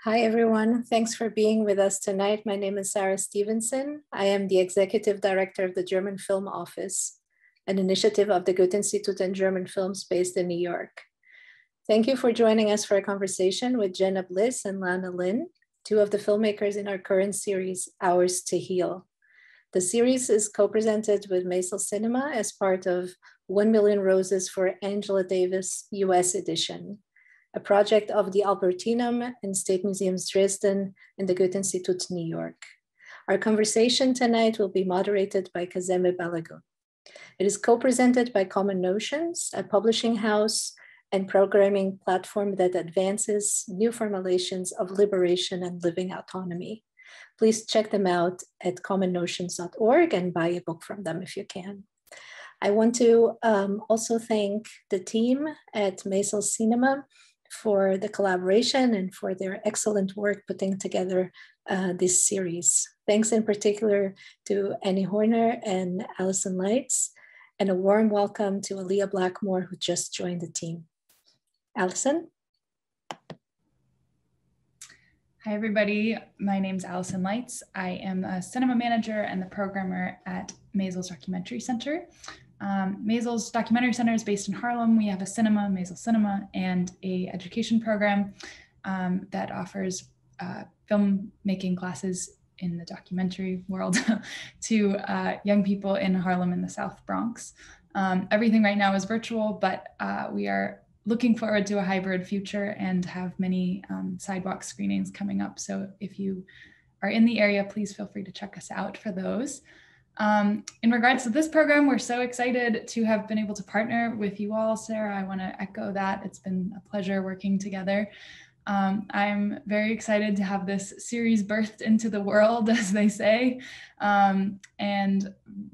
Hi, everyone. Thanks for being with us tonight. My name is Sarah Stevenson. I am the Executive Director of the German Film Office, an initiative of the Goethe-Institut and German Films based in New York. Thank you for joining us for a conversation with Jenna Bliss and Lana Lin, two of the filmmakers in our current series, Hours to Heal. The series is co-presented with Maysles Cinema as part of 1 Million Roses for Angela Davis US edition, a project of the Albertinum and State Museums Dresden and the Goethe-Institut New York. Our conversation tonight will be moderated by Kazembe Balagun. It is co-presented by Common Notions, a publishing house and programming platform that advances new formulations of liberation and living autonomy. Please check them out at commonnotions.org and buy a book from them if you can. I want to also thank the team at Maysles Cinema for the collaboration and for their excellent work putting together this series. Thanks in particular to Annie Horner and Allison Lights, and a warm welcome to Aaliyah Blackmore, who just joined the team. Allison? Hi, everybody. My name's Allison Lights. I am a cinema manager and the programmer at Maysles Documentary Center. Maysles Documentary Center is based in Harlem. We have a cinema, Maysles Cinema, and a education program that offers filmmaking classes in the documentary world to young people in Harlem in the South Bronx. Everything right now is virtual, but we are looking forward to a hybrid future and have many sidewalk screenings coming up. So if you are in the area, please feel free to check us out for those. In regards to this program, we're so excited to have been able to partner with you all, Sarah. I want to echo that. It's been a pleasure working together. I'm very excited to have this series birthed into the world, as they say, and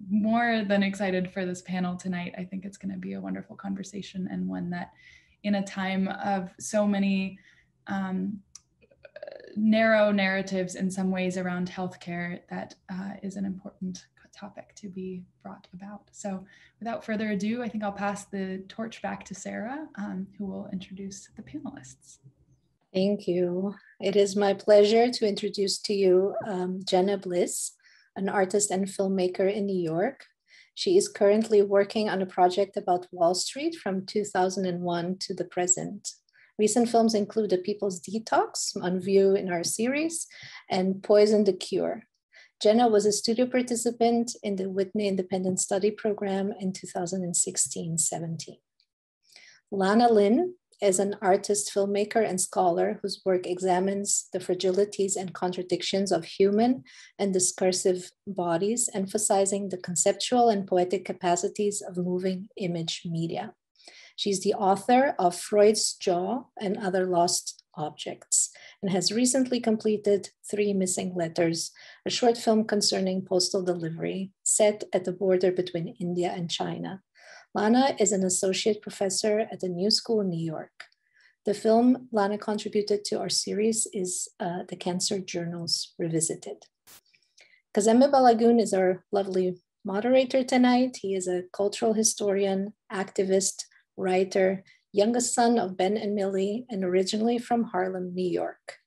more than excited for this panel tonight. I think it's going to be a wonderful conversation, and one that, in a time of so many narrow narratives in some ways around healthcare, that is an important topic to be brought about. So without further ado, I think I'll pass the torch back to Sarah, who will introduce the panelists. Thank you. It is my pleasure to introduce to you Jenna Bliss, an artist and filmmaker in New York. She is currently working on a project about Wall Street from 2001 to the present. Recent films include The People's Detox, on view in our series, and Poison the Cure. Jenna was a studio participant in the Whitney Independent Study Program in 2016-17. Lana Lin is an artist, filmmaker, and scholar whose work examines the fragilities and contradictions of human and discursive bodies, emphasizing the conceptual and poetic capacities of moving image media. She's the author of Freud's Jaw and Other Lost Objects, and has recently completed 3 Missing Letters, a short film concerning postal delivery set at the border between India and China. Lana is an associate professor at the New School in New York. The film Lana contributed to our series is The Cancer Journals Revisited. Kazembe Balagun is our lovely moderator tonight. He is a cultural historian, activist, writer, youngest son of Ben and Millie, and originally from Harlem, New York.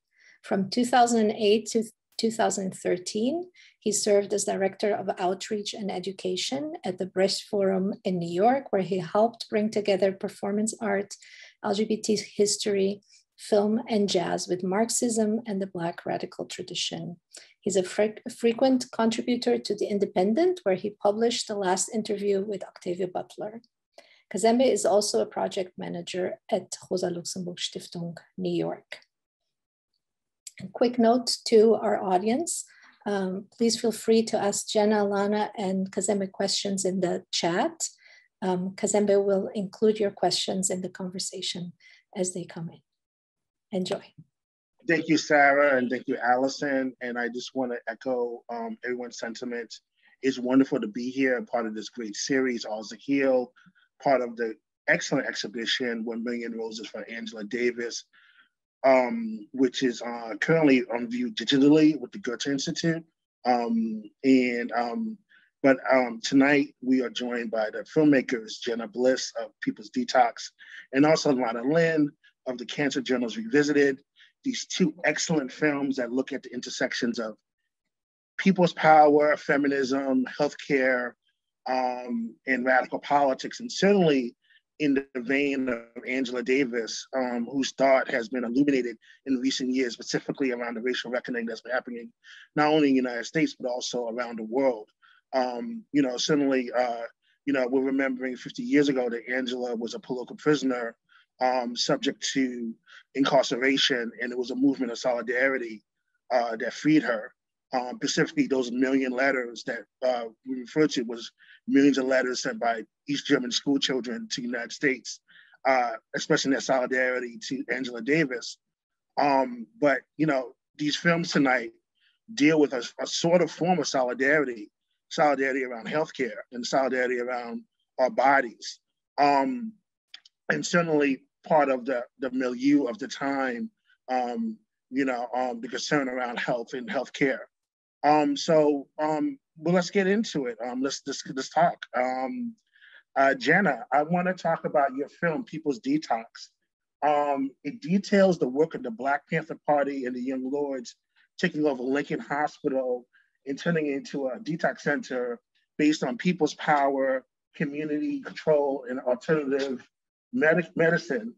From 2008 to 2013, he served as Director of Outreach and Education at the Brecht Forum in New York, where he helped bring together performance art, LGBT history, film, and jazz with Marxism and the Black radical tradition. He's a frequent contributor to The Independent, where he published The Last Interview with Octavia Butler. Kazembe is also a project manager at Rosa Luxemburg Stiftung, New York. A quick note to our audience, please feel free to ask Jenna, Lana, and Kazembe questions in the chat. Kazembe will include your questions in the conversation as they come in. Enjoy. Thank you, Sarah, and thank you, Allison. And I just want to echo everyone's sentiment. It's wonderful to be here, part of this great series, Hours to Heal, part of the excellent exhibition, 1 Million Roses for Angela Davis, which is currently on view digitally with the Goethe-Institut. But tonight we are joined by the filmmakers, Jenna Bliss of People's Detox, and also Lana Lin of the Cancer Journals Revisited, these two excellent films that look at the intersections of people's power, feminism, healthcare, and radical politics. And certainly in the vein of Angela Davis, whose thought has been illuminated in recent years, specifically around the racial reckoning that's been happening not only in the United States, but also around the world. Certainly, we're remembering 50 years ago that Angela was a political prisoner subject to incarceration, and it was a movement of solidarity that freed her. Specifically, those million letters that we refer to was millions of letters sent by East German school children to the United States, expressing their solidarity to Angela Davis. But these films tonight deal with a sort of form of solidarity around healthcare and solidarity around our bodies. And certainly part of the milieu of the time, the concern around health and healthcare. Well, let's get into it. Let's talk. Jenna, I want to talk about your film, People's Detox. It details the work of the Black Panther Party and the Young Lords taking over Lincoln Hospital and turning it into a detox center based on people's power, community control, and alternative medicine.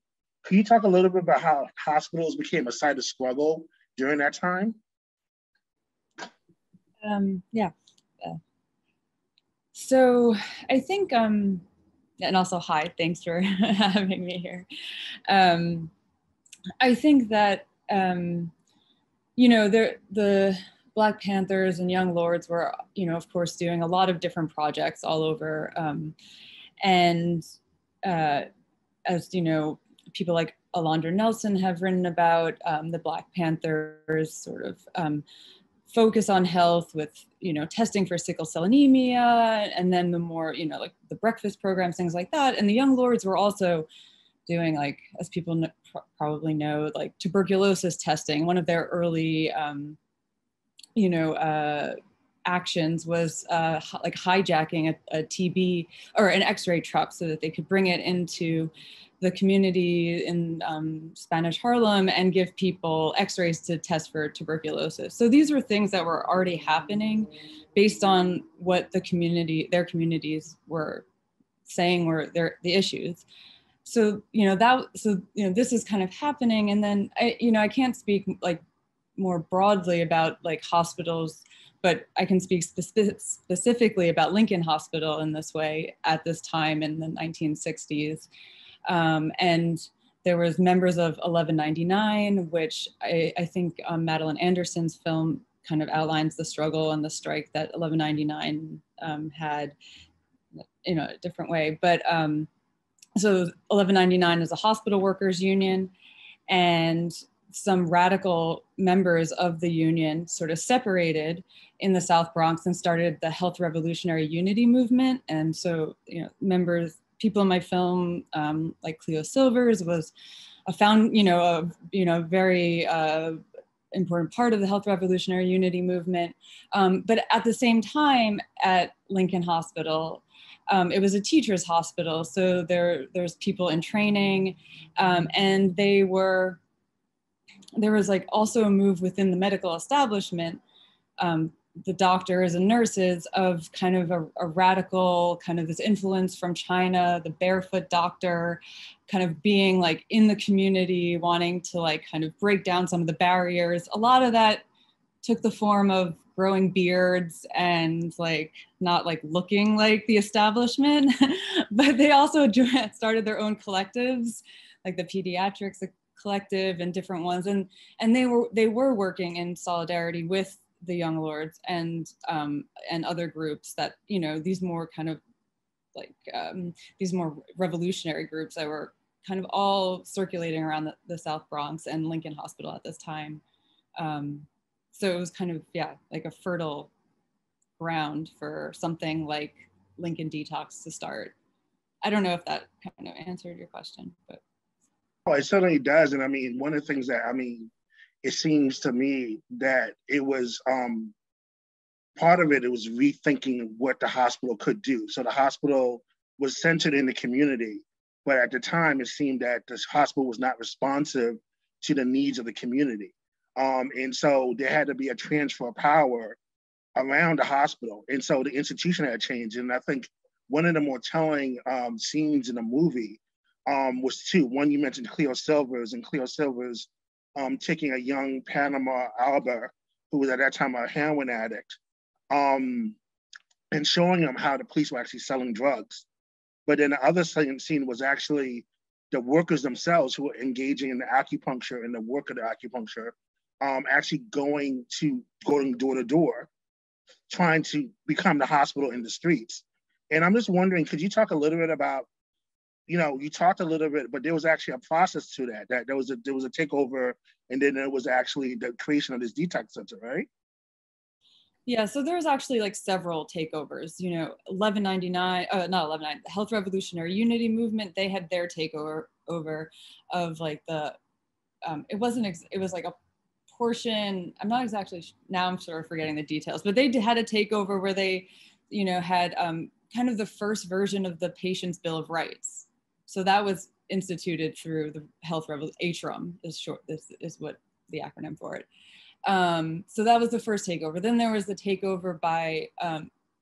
Can you talk a little bit about how hospitals became a site of struggle during that time? Yeah. So I think, and also hi, thanks for having me here. I think that, the Black Panthers and Young Lords were, of course, doing a lot of different projects all over. As people like Alondra Nelson have written about, the Black Panthers sort of focus on health with, testing for sickle cell anemia, and then the more, like the breakfast programs, things like that. And the Young Lords were also doing, like, as people probably know, like tuberculosis testing. One of their early, actions was like hijacking a TB or an X-ray truck so that they could bring it into the community in Spanish Harlem and give people X-rays to test for tuberculosis. So these were things that were already happening based on what their communities were saying were the issues. So, this is kind of happening. And then, I can't speak like more broadly about like hospitals, but I can speak specifically about Lincoln Hospital in this way at this time in the 1960s. And there was members of 1199, which I think Madeline Anderson's film kind of outlines the struggle and the strike that 1199 had in a different way. But so 1199 is a hospital workers union, and some radical members of the union sort of separated in the South Bronx and started the Health Revolutionary Unity movement. And so, people in my film, like Cleo Silvers, was a very important part of the Health Revolutionary Unity movement. But at the same time, at Lincoln Hospital, it was a teacher's hospital. So there's people in training, and there was like also a move within the medical establishment, the doctors and nurses, of kind of a radical kind of this influence from China, the barefoot doctor, kind of being like in the community, wanting to like kind of break down some of the barriers. A lot of that took the form of growing beards and like not like looking like the establishment, but they also started their own collectives, like the pediatrics collective and different ones, and they were working in solidarity with the Young Lords and other groups that, these more kind of like these more revolutionary groups that were kind of all circulating around the South Bronx and Lincoln Hospital at this time. So it was kind of, like a fertile ground for something like Lincoln Detox to start. I don't know if that kind of answered your question, but. Oh, it certainly does. And I mean, one of the things that, it seems to me that it was, part of it was rethinking what the hospital could do. So the hospital was centered in the community, but at the time it seemed that this hospital was not responsive to the needs of the community. And so there had to be a transfer of power around the hospital. And so the institution had changed. And I think one of the more telling scenes in the movie was two. One, you mentioned Cleo Silvers, and Cleo Silvers taking a young Panama Alba, who was at that time a heroin addict, and showing him how the police were actually selling drugs. But then the other scene was actually the workers themselves who were engaging in the acupuncture and the work of the acupuncture, actually going door to door, trying to become the hospital in the streets. And I'm just wondering, could you talk a little bit about, you talked a little bit, but there was actually a process to that there was a takeover, and then there was actually the creation of this detox center, right? Yeah, so there's actually like several takeovers, 1199, not 1199, the Health Revolutionary Unity Movement, they had their takeover of like it was like a portion, I'm not exactly, now I'm sort of forgetting the details, but they had a takeover where they, had kind of the first version of the Patient's Bill of Rights. So that was instituted through the Health Revolution, HRUM this is what the acronym for it. So that was the first takeover. Then there was the takeover by,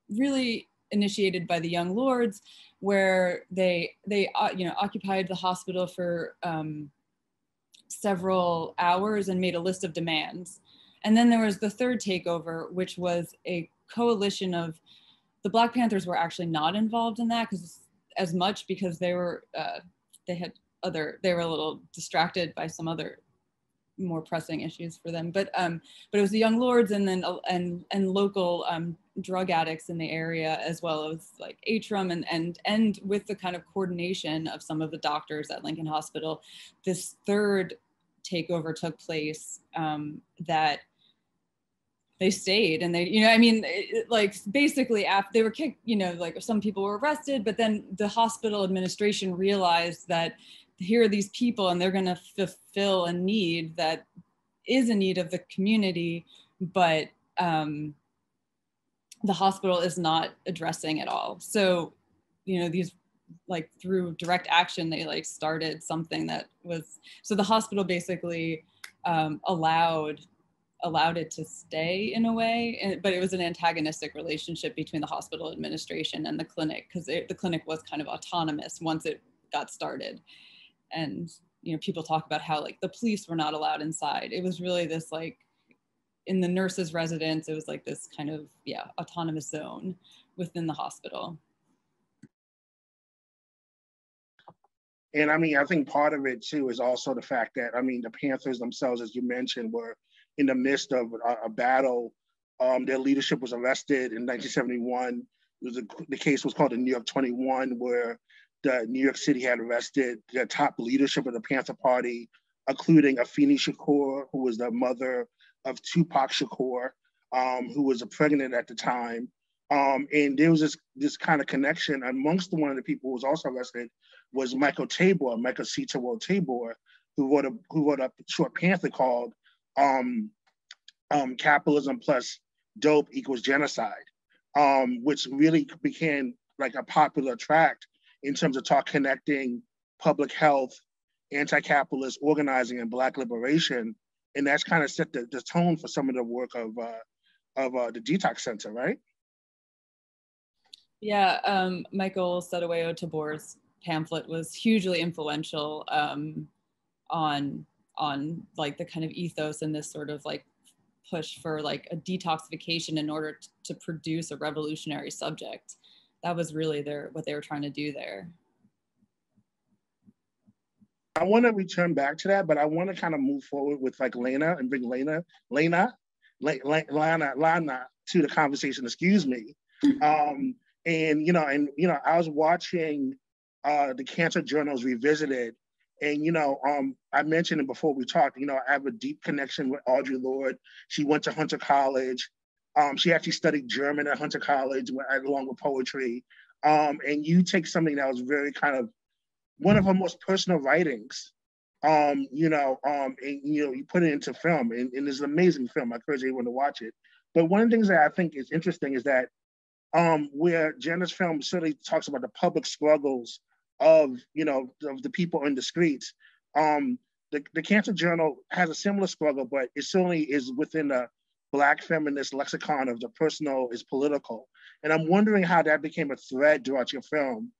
really initiated by the Young Lords, where they occupied the hospital for several hours and made a list of demands. And then there was the third takeover, which was a coalition of, the Black Panthers were actually not involved in that because they were a little distracted by some other more pressing issues for them, but it was the Young Lords and then and local drug addicts in the area, as well as like HRUM and with the kind of coordination of some of the doctors at Lincoln Hospital, this third takeover took place that they stayed, and they, basically after they were kicked, like some people were arrested, but then the hospital administration realized that here are these people and they're going to fulfill a need that is a need of the community, but the hospital is not addressing at all. So, these through direct action, they started something that was, so the hospital basically allowed it to stay in a way, but it was an antagonistic relationship between the hospital administration and the clinic, because the clinic was kind of autonomous once it got started. And people talk about how the police were not allowed inside. It was really this in the nurses' residence, it was this kind of autonomous zone within the hospital. And I think part of it too is also the fact that the Panthers themselves, as you mentioned, were in the midst of a battle. Their leadership was arrested in 1971. The case was called the New York 21, where the New York City had arrested the top leadership of the Panther Party, including Afeni Shakur, who was the mother of Tupac Shakur, who was pregnant at the time. And there was this kind of connection amongst one of the people who was also arrested was Michael C. Tabor, who wrote a short pamphlet called Capitalism Plus Dope Equals Genocide, which really became a popular tract in terms of connecting public health, anti-capitalist organizing, and Black liberation. And that's kind of set the tone for some of the work of the Detox Center, right? Yeah, Michael Sadawayo Tabor's pamphlet was hugely influential on the kind of ethos and this sort of push for a detoxification in order to produce a revolutionary subject. That was really what they were trying to do there. I want to return back to that, but I want to kind of move forward with Lana and bring Lana to the conversation. Excuse me. And I was watching the Cancer Journals Revisited, and I mentioned it before we talked. I have a deep connection with Audre Lorde. She went to Hunter College. She actually studied German at Hunter College along with poetry. And you take something that was very kind of one of her most personal writings, and you put it into film, and it's an amazing film. I encourage everyone to watch it. But one of the things that I think is interesting is that where Jenna's film certainly talks about the public struggles of the people in the streets, the Cancer Journal has a similar struggle, but it certainly is within the Black feminist lexicon of the personal is political. And I'm wondering how that became a thread throughout your film.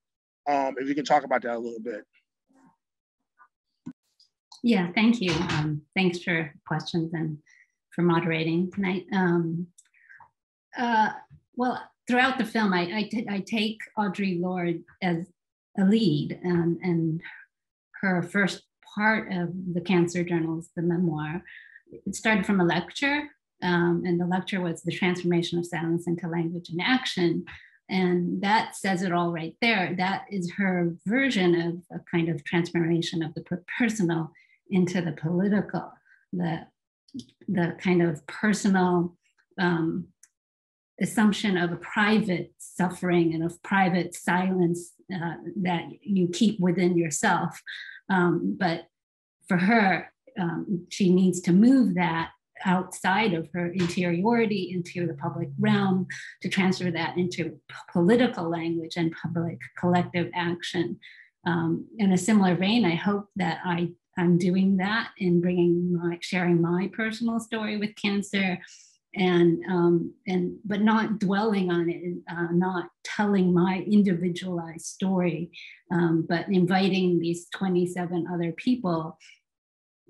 If you can talk about that a little bit. Yeah, thank you. Thanks for questions and for moderating tonight. Well, throughout the film, I take Audre Lorde as a lead, and her first part of the Cancer Journals, the memoir, it started from a lecture, and the lecture was The Transformation of Silence into Language and Action. And that says it all right there. That is her version of a kind of transformation of the personal into the political, the kind of personal assumption of a private suffering and of private silence that you keep within yourself. But for her, she needs to move that outside of her interiority into the public realm to transfer that into political language and public collective action. In a similar vein, I hope that I'm doing that in sharing my personal story with cancer, but not dwelling on it, not telling my individualized story, but inviting these 27 other people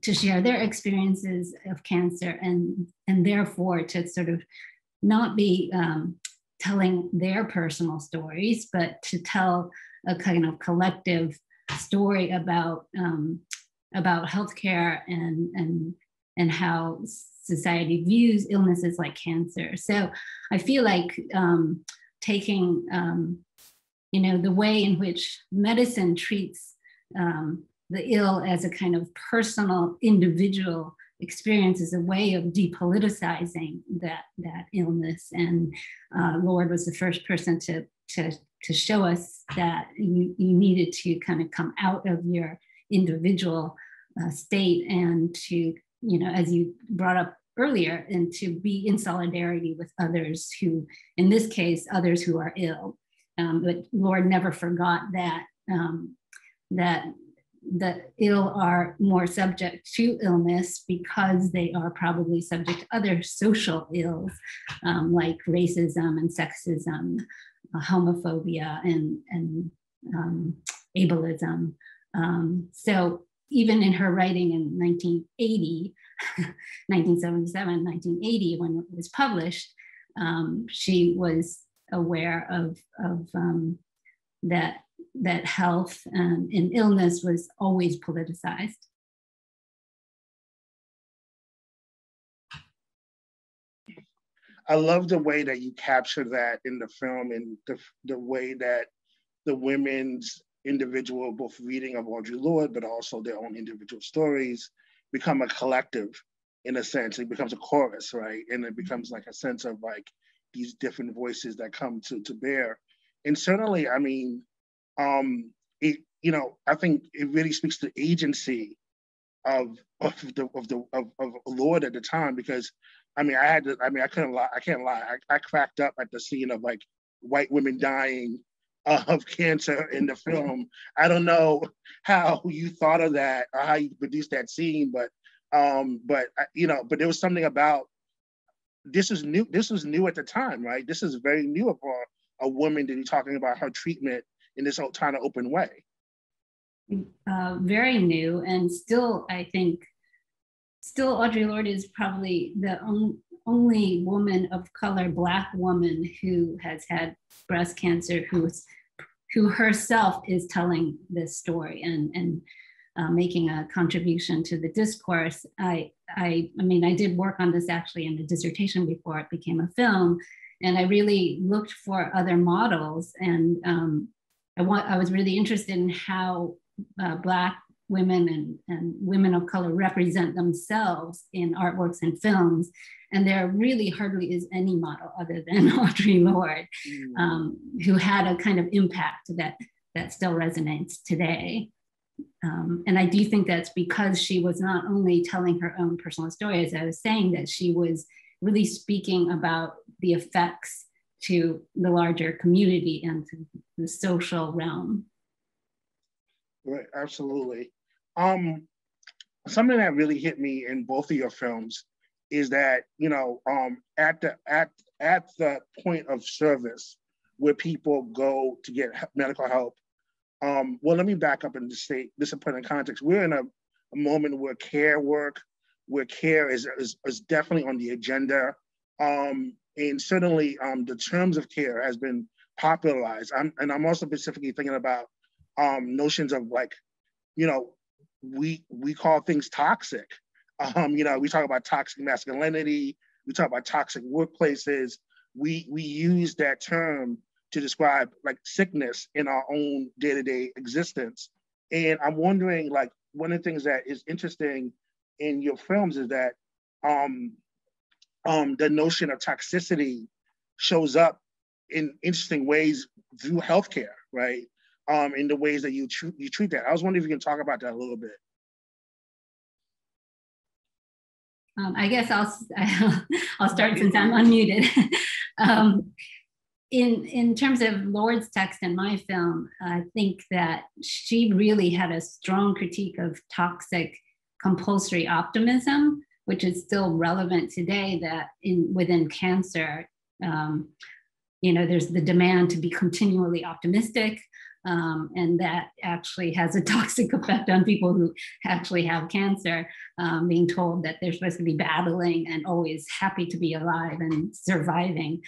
to share their experiences of cancer, and therefore to sort of not be telling their personal stories, but to tell a kind of collective story about healthcare and how society views illnesses like cancer. So I feel like taking the way in which medicine treats the ill as a kind of personal, individual experience is a way of depoliticizing that illness. And Lorde was the first person to show us that you needed to kind of come out of your individual state and to, as you brought up earlier, and to be in solidarity with others who, in this case, others who are ill. But Lorde never forgot that the ill are more subject to illness because they are probably subject to other social ills like racism and sexism, homophobia and ableism. So even in her writing in 1980, 1977, 1980, when it was published, she was aware of that health and illness was always politicized. I love the way that you capture that in the film, and the way that the women's individual, both reading of Audre Lorde, but also their own individual stories, become a collective in a sense. It becomes a chorus, right? And it becomes like a sense of like these different voices that come to bear. And certainly, I mean, I think it really speaks to agency of Lorde at the time, because I can't lie. I cracked up at the scene of like white women dying of cancer in the film. I don't know how you thought of that or how you produced that scene, but there was something about this was new. This was new at the time, right? This is very new for a woman to be talking about her treatment in this kind of open way. Very new, and still, I think, Audre Lorde is probably the only woman of color, Black woman, who has had breast cancer, who herself is telling this story and making a contribution to the discourse. I did work on this actually in a dissertation before it became a film, and I really looked for other models, and I was really interested in how Black women and women of color represent themselves in artworks and films. And there really hardly is any model other than Audre Lorde, who had a kind of impact that still resonates today. And I do think that's because she was not only telling her own personal story, as I was saying, that she was really speaking about the effects to the larger community and to the social realm. Right, absolutely. something that really hit me in both of your films is that, you know, at the point of service where people go to get medical help. Well, let me back up and just say this and put in context. We're in a moment where care is definitely on the agenda. And certainly the terms of care has been popularized. I'm also specifically thinking about notions of, like, you know, we call things toxic. You know, we talk about toxic masculinity, we talk about toxic workplaces. We use that term to describe, like, sickness in our own day-to-day existence. And I'm wondering, like, one of the things that is interesting in your films is that the notion of toxicity shows up in interesting ways through healthcare, right? In the ways that you treat that. I was wondering if you can talk about that a little bit. I guess I'll start since I'm unmuted. In terms of Lord's text in my film, I think that she really had a strong critique of toxic compulsory optimism, which is still relevant today, that within cancer, you know, there's the demand to be continually optimistic, and that actually has a toxic effect on people who actually have cancer, being told that they're supposed to be battling and always happy to be alive and surviving.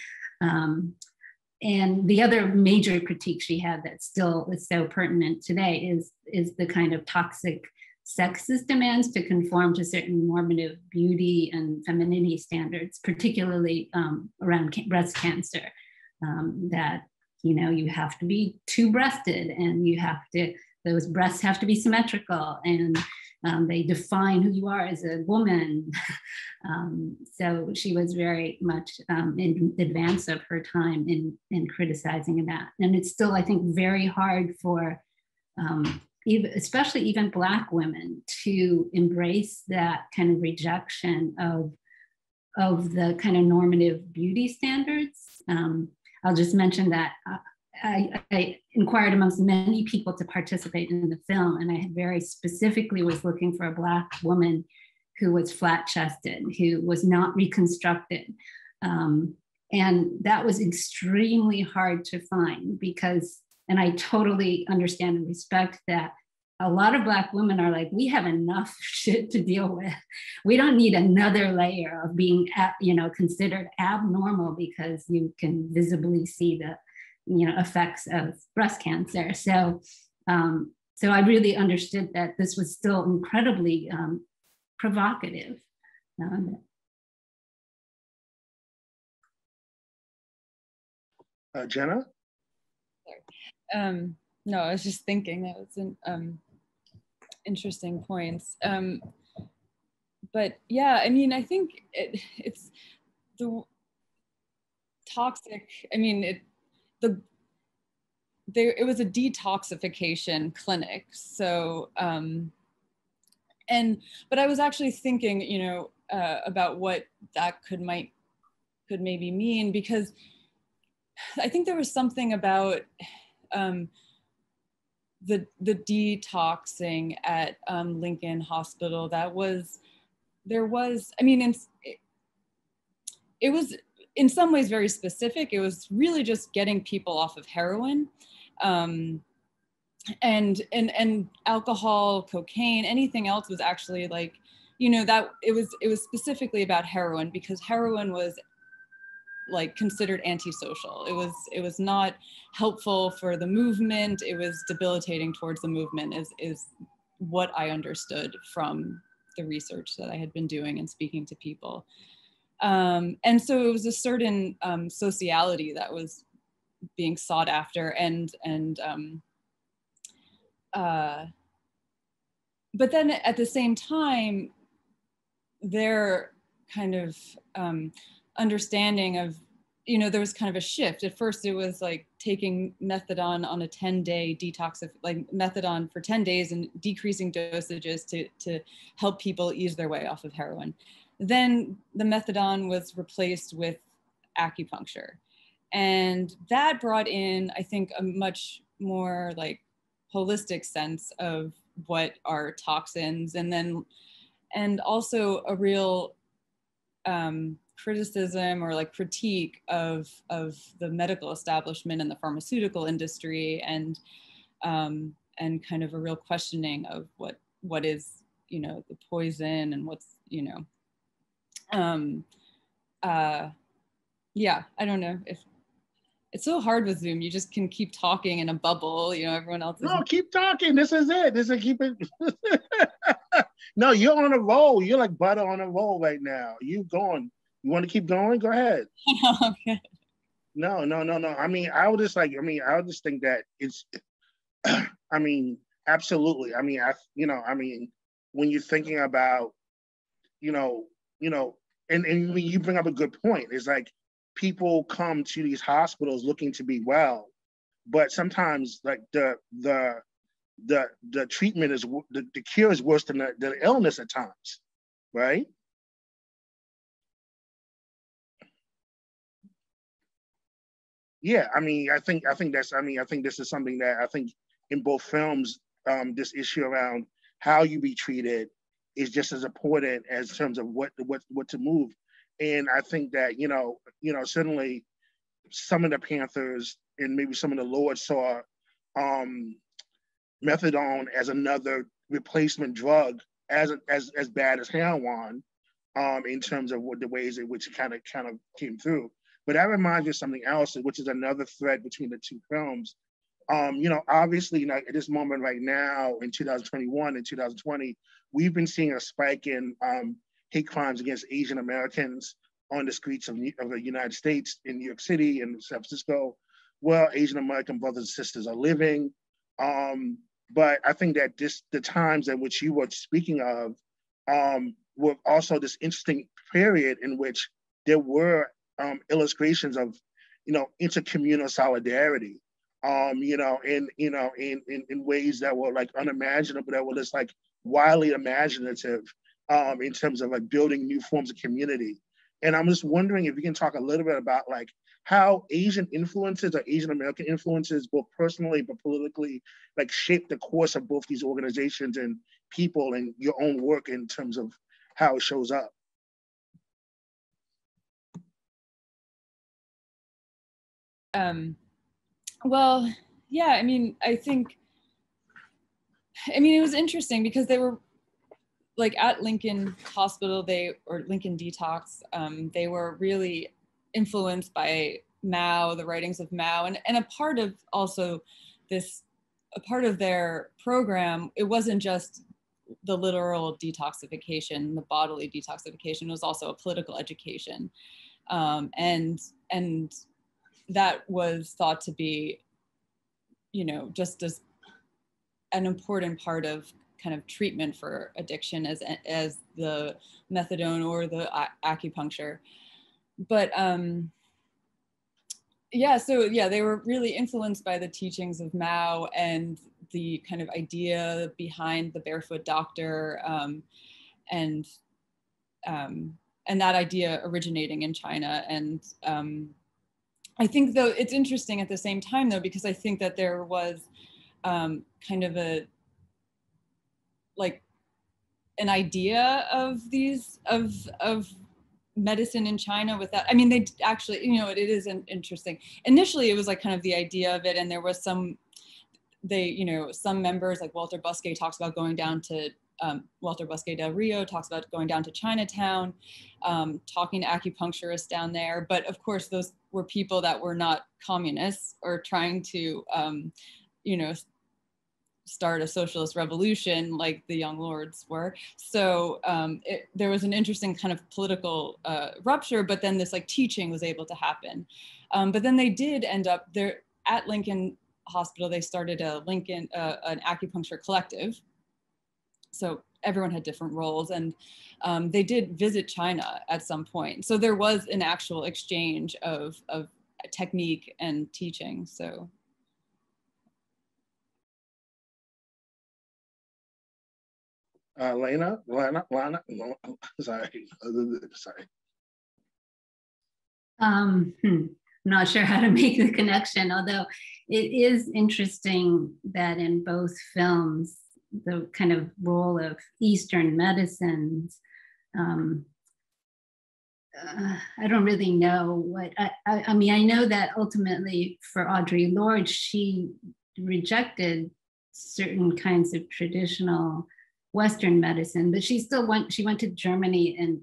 And the other major critique she had that still is so pertinent today is the kind of toxic sexist demands to conform to certain normative beauty and femininity standards, particularly around breast cancer, that, you know, you have to be two-breasted and those breasts have to be symmetrical, and they define who you are as a woman. So she was very much in advance of her time in criticizing that. And it's still, I think, very hard for especially even Black women to embrace that kind of rejection of the kind of normative beauty standards. I'll just mention that I inquired amongst many people to participate in the film, and I very specifically was looking for a Black woman who was flat-chested, who was not reconstructed. And that was extremely hard to find because, and I totally understand and respect that a lot of Black women are like, we have enough shit to deal with. We don't need another layer of being, you know, considered abnormal because you can visibly see the, you know, effects of breast cancer. So, so I really understood that this was still incredibly provocative. Jenna? Sorry. No, I was just thinking that was an interesting points. But yeah, I mean, I think it's the toxic. I mean, it was a detoxification clinic. So, but I was actually thinking, you know, about what that could maybe mean, because I think there was something about the detoxing at Lincoln Hospital that I mean, it was in some ways very specific. It was really just getting people off of heroin, and alcohol, cocaine, anything else was actually, like, you know, that it was specifically about heroin, because heroin was, like, considered antisocial. It was not helpful for the movement. It was debilitating towards the movement, is what I understood from the research that I had been doing and speaking to people. And so it was a certain sociality that was being sought after, but then at the same time, their kind of understanding of, you know, there was kind of a shift. At first it was like taking methadone on a 10-day detox, like methadone for 10 days and decreasing dosages to help people ease their way off of heroin. Then the methadone was replaced with acupuncture. And that brought in, I think, a much more, like, holistic sense of what are toxins. And then and also a real criticism or like critique of the medical establishment and the pharmaceutical industry, and kind of a real questioning of what is, you know, the poison and what's, you know, yeah, I don't know if it's so hard with Zoom. You just can keep talking in a bubble, you know, everyone else is. No, keep talking. This is it. This is keep it. No, you're on a roll. You're like butter on a roll right now. You going. You want to keep going? Go ahead. Okay. No. I mean, I would just think that it's, I mean, absolutely. I mean, when you're thinking about, and when you bring up a good point, it's like people come to these hospitals looking to be well, but sometimes like the treatment is, the cure is worse than the illness at times, right? Yeah, I mean, I think this is something that I think in both films, this issue around how you be treated is just as important as in terms of what to move. And I think that, certainly some of the Panthers and maybe some of the Lords saw methadone as another replacement drug as bad as heroin, in terms of the ways in which it kind of came through. But that reminds me of something else, which is another thread between the two films. Obviously, at this moment right now in 2021 and 2020, we've been seeing a spike in hate crimes against Asian Americans on the streets of the United States, in New York City and San Francisco, where Asian American brothers and sisters are living. But I think that the times in which you were speaking of were also this interesting period in which there were illustrations of, intercommunal solidarity, in ways that were like unimaginable, that were just like wildly imaginative, in terms of like building new forms of community. And I'm just wondering if you can talk a little bit about like how Asian influences or Asian American influences, both personally but politically, like shape the course of both these organizations and people and your own work in terms of how it shows up. Well, yeah, I mean, it was interesting because they were like at Lincoln Hospital, or Lincoln Detox, they were really influenced by Mao, the writings of Mao, and a part of also a part of their program, it wasn't just the literal detoxification, the bodily detoxification, it was also a political education. And that was thought to be, just as an important part of kind of treatment for addiction as the methadone or the acupuncture. But they were really influenced by the teachings of Mao and the kind of idea behind the barefoot doctor, and that idea originating in China. And I think, though, it's interesting at the same time, though, because I think that there was kind of an idea of medicine in China with that. I mean, they actually, it is interesting. Initially, it was like kind of the idea of it, and there was some members like Walter Busquet talks about going down to Walter Busquet del Rio talks about going down to Chinatown, talking to acupuncturists down there. But of course, those were people that were not communists or trying to, start a socialist revolution like the Young Lords were. So there was an interesting kind of political rupture, but then this like teaching was able to happen. But then they did end up there at Lincoln Hospital. They started an acupuncture collective. So everyone had different roles, and they did visit China at some point. So there was an actual exchange of technique and teaching. So. Lana, sorry. I'm not sure how to make the connection, although it is interesting that in both films, the kind of role of Eastern medicines. I don't really know what, I mean, I know that ultimately for Audre Lorde, she rejected certain kinds of traditional Western medicine, but she went to Germany and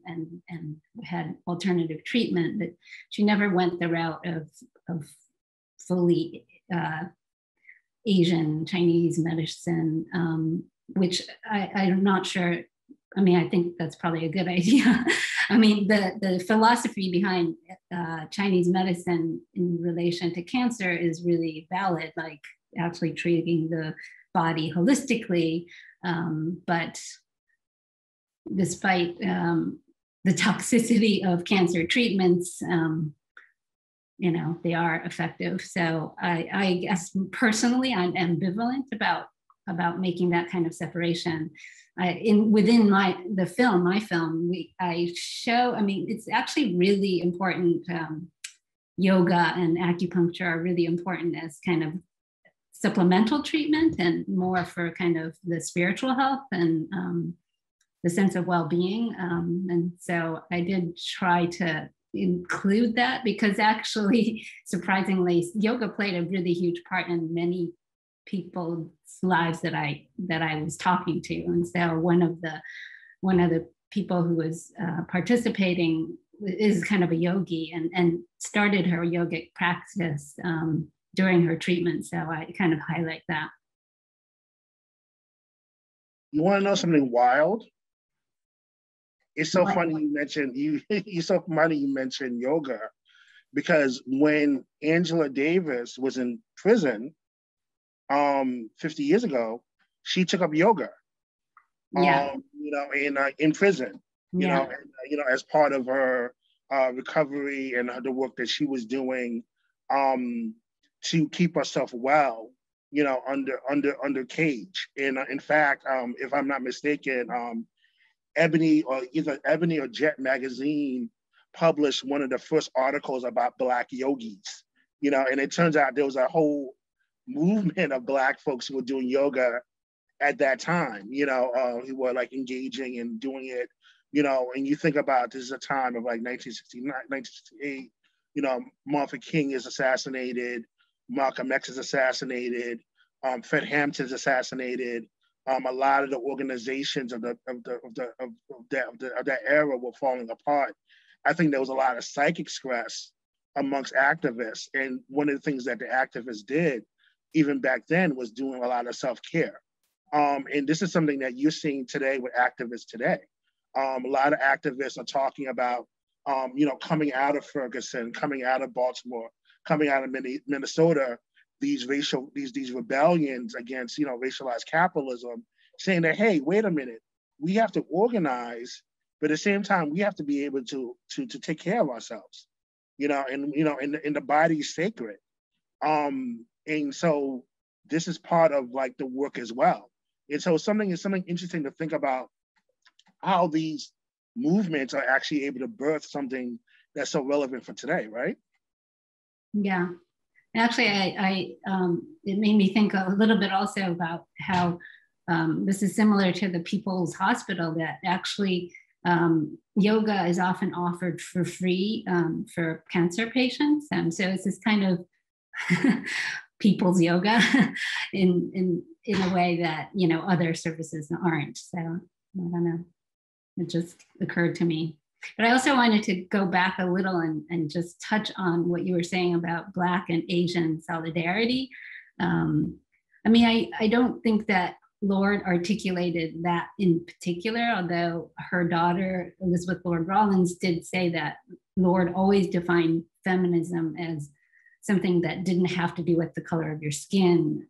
had alternative treatment, but she never went the route of fully Asian Chinese medicine, which I'm not sure. I mean, I think that's probably a good idea. I mean, the philosophy behind Chinese medicine in relation to cancer is really valid, like actually treating the body holistically. But despite the toxicity of cancer treatments, you know, they are effective. So I guess personally, I'm ambivalent about making that kind of separation. Within my film, I show, I mean, it's actually really important. Yoga and acupuncture are really important as kind of supplemental treatment and more for kind of the spiritual health and the sense of well-being. And so I did try to include that because actually, surprisingly, yoga played a really huge part in many people's lives that I was talking to. And so one of the people who was participating is kind of a yogi and started her yogic practice during her treatment. So I kind of highlight that. You want to know something wild? It's so funny you mentioned it's so funny you mentioned yoga, because when Angela Davis was in prison 50 years ago, she took up yoga. You know, in prison. You know, and, you know, as part of her recovery and the work that she was doing to keep herself well, you know, under cage. And in fact, if I'm not mistaken, Ebony or Jet magazine published one of the first articles about Black yogis, you know, and it turns out there was a whole movement of Black folks who were doing yoga at that time, you know, who were like engaging and doing it, you know, and you think about this is a time of like 1969, 1968, you know, Martin King is assassinated, Malcolm X is assassinated, Fred Hampton's assassinated. A lot of the organizations of that era were falling apart. I think there was a lot of psychic stress amongst activists. And one of the things that the activists did, even back then, was doing a lot of self-care. And this is something that you're seeing today with activists today. A lot of activists are talking about, you know, coming out of Ferguson, coming out of Baltimore, coming out of Minnesota, these rebellions against, you know, racialized capitalism, saying that, hey, wait a minute, we have to organize, but at the same time, we have to be able to take care of ourselves, you know, and the body is sacred. And so this is part of like the work as well. And so something interesting to think about how these movements are actually able to birth something that's so relevant for today, right? Yeah. Actually, it made me think a little bit also about how this is similar to the People's Hospital, that actually yoga is often offered for free for cancer patients. So it's this kind of people's yoga in a way that, you know, other services aren't. So I don't know, it just occurred to me. But I also wanted to go back a little and just touch on what you were saying about Black and Asian solidarity. I mean, I don't think that Lorde articulated that in particular, although her daughter, Elizabeth Lord Rawlins, did say that Lorde always defined feminism as something that didn't have to do with the color of your skin.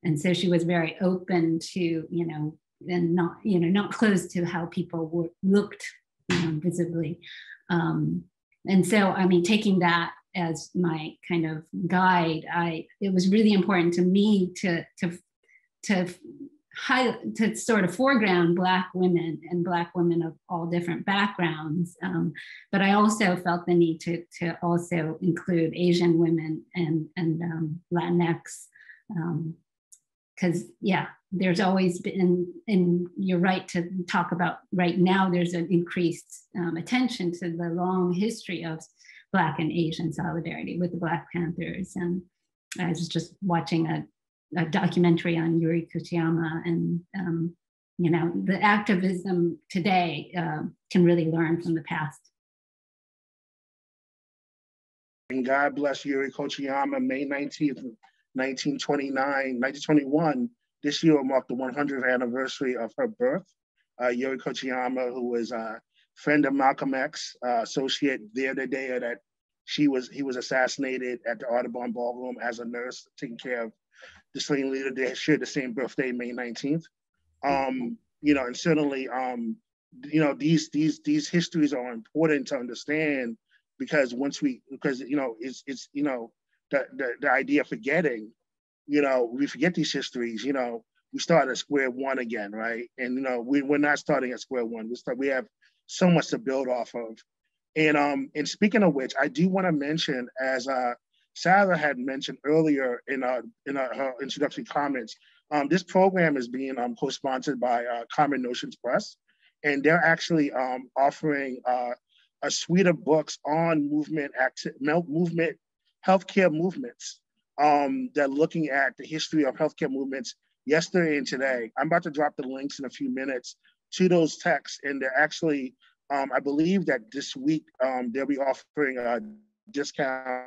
And so she was very open to, you know, and not closed to how people looked visibly. And so, I mean, taking that as my kind of guide, it was really important to me to sort of foreground Black women and Black women of all different backgrounds. But I also felt the need to also include Asian women and Latinx because yeah, there's always been, and you're right to talk about right now, there's an increased attention to the long history of Black and Asian solidarity with the Black Panthers. And I was just watching a documentary on Yuri Kochiyama, and you know, the activism today can really learn from the past. And God bless Yuri Kochiyama, May 19th, 1921. This year will mark the 100th anniversary of her birth. Yuri Kochiyama, who was a friend of Malcolm X, associate there the day that he was assassinated at the Audubon Ballroom as a nurse, taking care of the slain leader. They shared the same birthday, May 19th. You know, and certainly, you know, these histories are important to understand, because you know, it's you know, the idea of forgetting, you know, we forget these histories, you know, we start at square one again, right? And, you know, we're not starting at square one. We have so much to build off of. And speaking of which, I do want to mention, as Sarah had mentioned earlier in her introductory comments, this program is being co-sponsored by Common Notions Press, and they're actually offering a suite of books on healthcare movements. They're looking at the history of healthcare movements yesterday and today. I'm about to drop the links in a few minutes to those texts, and they're actually, I believe that this week they'll be offering a discount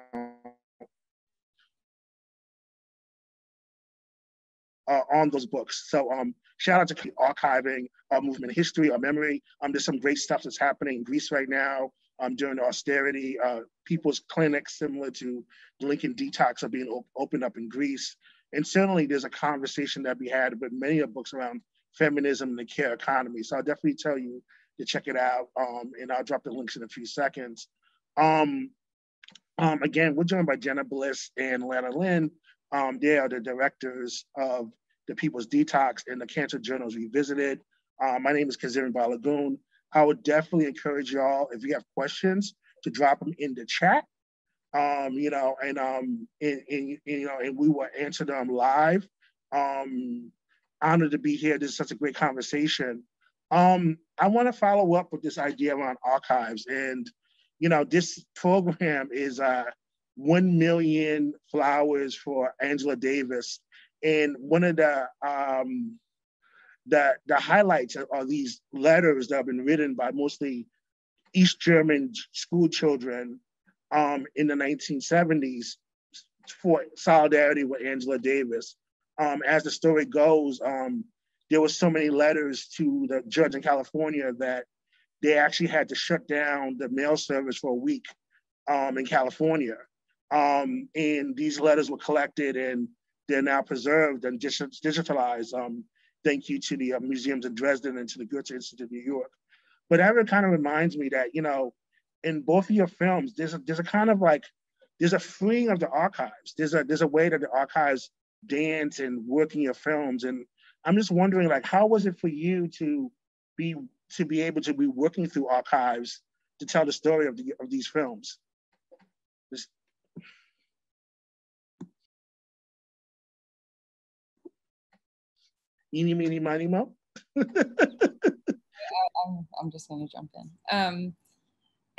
on those books. So shout out to archiving movement history or memory. There's some great stuff that's happening in Greece right now during the austerity. People's clinics similar to the Lincoln Detox are being opened up in Greece. And certainly there's a conversation that we had with many of books around feminism and the care economy. So I'll definitely tell you to check it out. And I'll drop the links in a few seconds. Again, we're joined by Jenna Bliss and Lana Lin. They are the directors of the People's Detox and the Cancer Journals Revisited. My name is Kazembe Balagun. I would definitely encourage y'all, if you have questions, to drop them in the chat. You know, and you know, and we will answer them live. Honored to be here. This is such a great conversation. I want to follow up with this idea around archives, and you know, this program is 1 million flowers for Angela Davis, and one of the highlights are these letters that have been written by mostly East German school children in the 1970s for solidarity with Angela Davis. As the story goes, there were so many letters to the judge in California that they actually had to shut down the mail service for a week in California. And these letters were collected and they're now preserved and digitalized. Thank you to the museums in Dresden and to the Goethe-Institut in New York. But that kind of reminds me that, you know, in both of your films, there's a kind of like, there's a freeing of the archives. There's a way that the archives dance and work in your films. And I'm just wondering, like, how was it for you to be able to be working through archives to tell the story of these films? Eeny, meeny, miny, mo. I'm just going to jump in.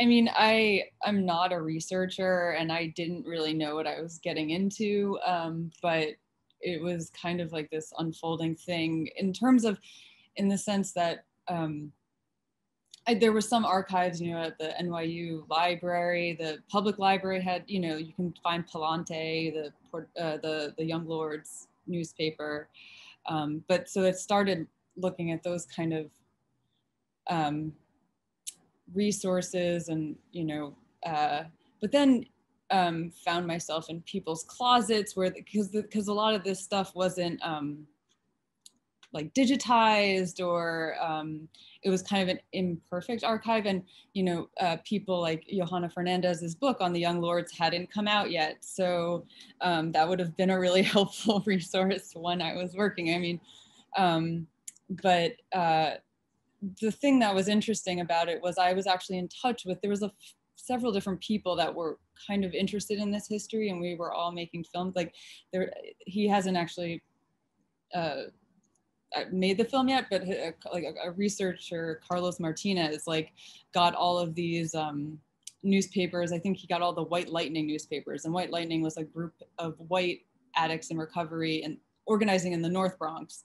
I mean, I'm not a researcher and I didn't really know what I was getting into, but it was kind of like this unfolding thing in the sense that there were some archives, you know, at the NYU library, the public library had, you know, you can find Palante, the Young Lords newspaper. But so it started looking at those kind of resources and, you know, but then found myself in people's closets because a lot of this stuff wasn't like digitized or it was kind of an imperfect archive. And, you know, people like Johanna Fernandez's book on the Young Lords hadn't come out yet. So that would have been a really helpful resource when I was working. I mean, but the thing that was interesting about it was I was actually in touch with, there was several different people that were kind of interested in this history and we were all making films. Like he hasn't actually made the film yet, but like a researcher, Carlos Martinez, like got all of these newspapers. I think he got all the White Lightning newspapers, and White Lightning was a group of white addicts in recovery and organizing in the North Bronx.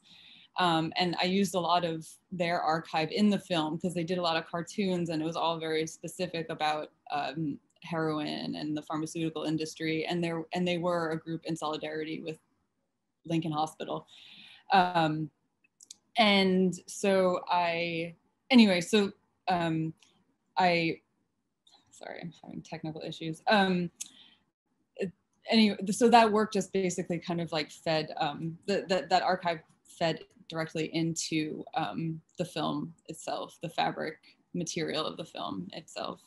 And I used a lot of their archive in the film because they did a lot of cartoons, and it was all very specific about heroin and the pharmaceutical industry. And they were a group in solidarity with Lincoln Hospital. And so sorry, I'm having technical issues. Anyway, so that work just basically kind of like fed, that archive fed directly into the film itself, the fabric material of the film itself.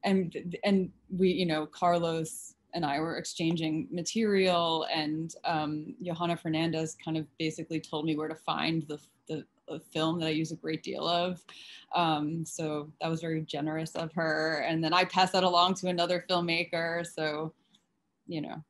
And we, you know, Carlos and I were exchanging material, and Johanna Fernandez kind of basically told me where to find the film that I use a great deal of. So that was very generous of her. And then I passed that along to another filmmaker. So, you know.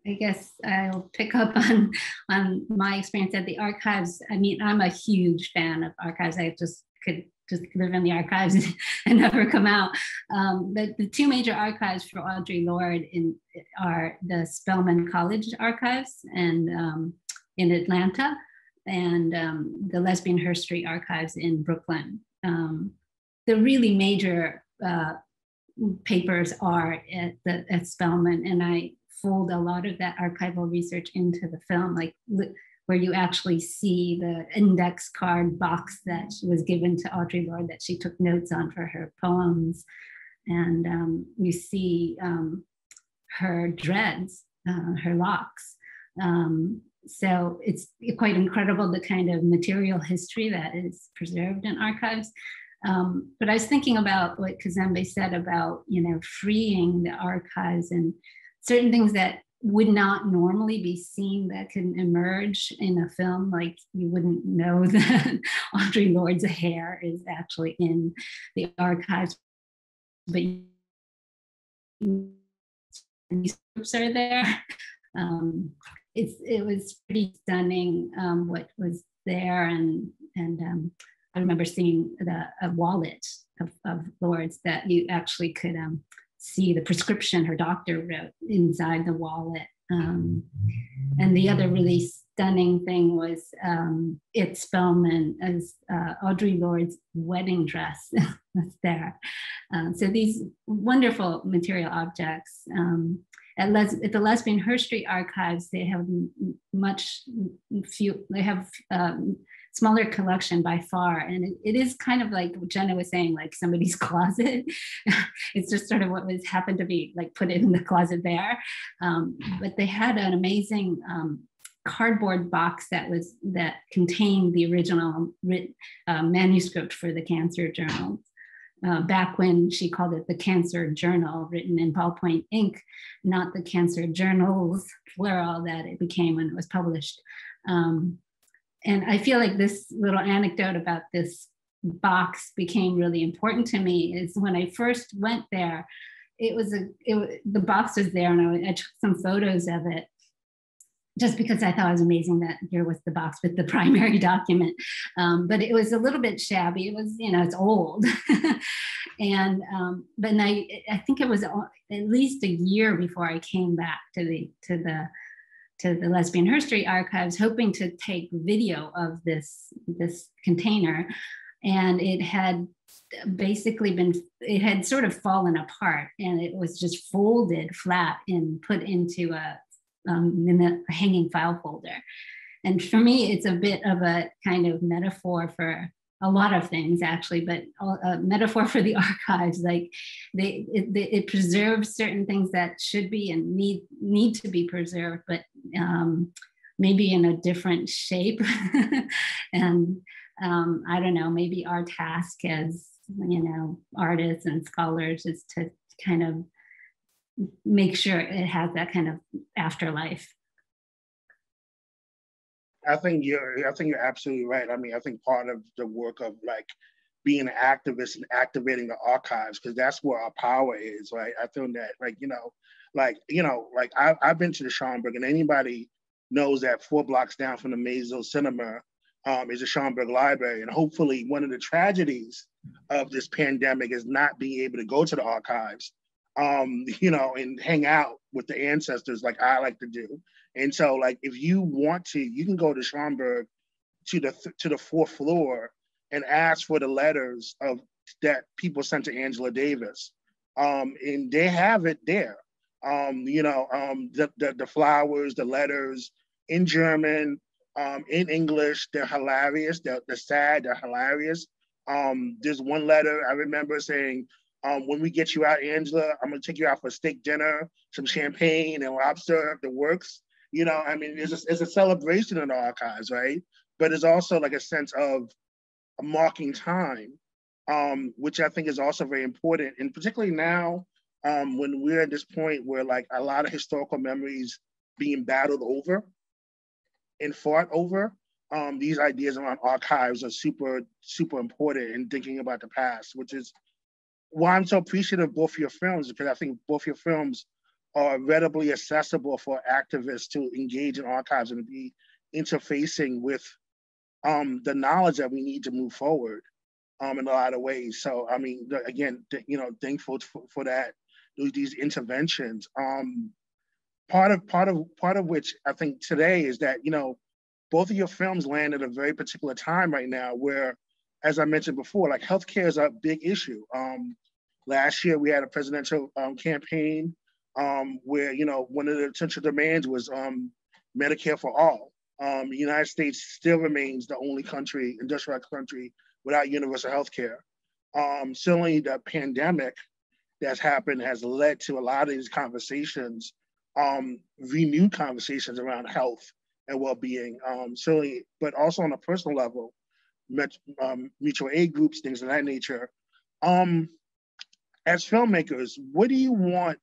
I guess I'll pick up on my experience at the archives. I mean, I'm a huge fan of archives. I could just live in the archives and never come out. But the two major archives for Audre Lorde are the Spelman College archives and in Atlanta, and the Lesbian History archives in Brooklyn. The really major papers are at Spelman, and I fold a lot of that archival research into the film, like where you actually see the index card box that was given to Audre Lorde that she took notes on for her poems. And you see her dreads, her locks. So it's quite incredible the kind of material history that is preserved in archives. But I was thinking about what Kazembe said about, you know, freeing the archives and certain things that would not normally be seen that can emerge in a film. Like you wouldn't know that Audre Lorde's hair is actually in the archives, but these groups are there. It was pretty stunning what was there, and I remember seeing a wallet of Lorde's that you actually could see the prescription her doctor wrote inside the wallet. And the other really stunning thing was at Spelman, as Audre Lorde's wedding dress was there. So these wonderful material objects. At the Lesbian History archives, they have smaller collection by far. And it is kind of like Jenna was saying, like somebody's closet. It's just sort of what was happened to be like put in the closet there. But they had an amazing cardboard box that contained the original manuscript for the Cancer Journal. Back when she called it the Cancer Journal, written in ballpoint ink, not the Cancer Journals, plural, that it became when it was published. And I feel like this little anecdote about this box became really important to me is when I first went there, the box was there, and I took some photos of it just because I thought it was amazing that here was the box with the primary document. But it was a little bit shabby. It was, you know, it's old. And, but I think it was at least a year before I came back to the Lesbian History archives, hoping to take video of this container. And it had basically it had sort of fallen apart, and it was just folded flat and put into a hanging file folder. And for me, it's a bit of a kind of metaphor for a lot of things, actually, but a metaphor for the archives. Like it preserves certain things that should be and need to be preserved, but maybe in a different shape. And I don't know, maybe our task as, you know, artists and scholars is to kind of make sure it has that kind of afterlife. I think you're absolutely right. I mean, I think part of the work of like being an activist and activating the archives, because that's where our power is, right? I feel that, I've been to the Schomburg, and anybody knows that 4 blocks down from the Maysles Cinema is the Schomburg Library. And hopefully one of the tragedies of this pandemic is not being able to go to the archives, and hang out with the ancestors like I like to do. And so, like, if you want to, you can go to Schomburg to the 4th floor and ask for the letters that people sent to Angela Davis. And they have it there. The flowers, the letters in German, in English, they're hilarious. They're sad, they're hilarious. There's one letter I remember saying, when we get you out, Angela, I'm gonna take you out for a steak dinner, some champagne and lobster, the works. It's a celebration in the archives, right? But it's also like a sense of a marking time, which I think is also very important. And particularly now, when we're at this point where like a lot of historical memories being battled over and fought over, these ideas around archives are super, super important in thinking about the past, which is why I'm so appreciative of both your films, because I think both your films are readily accessible for activists to engage in archives and be interfacing with the knowledge that we need to move forward in a lot of ways. So, I mean, again, thankful for that, these interventions. Part of which I think today is that, both of your films land at a very particular time right now where, as I mentioned before, like healthcare is a big issue. Last year we had a presidential campaign where, one of the potential demands was Medicare for all. The United States still remains the only industrialized country without universal health care. Certainly the pandemic that's happened has led to a lot of these conversations, renewed conversations around health and well-being, certainly, but also on a personal level, mutual aid groups, things of that nature. As filmmakers, what do you want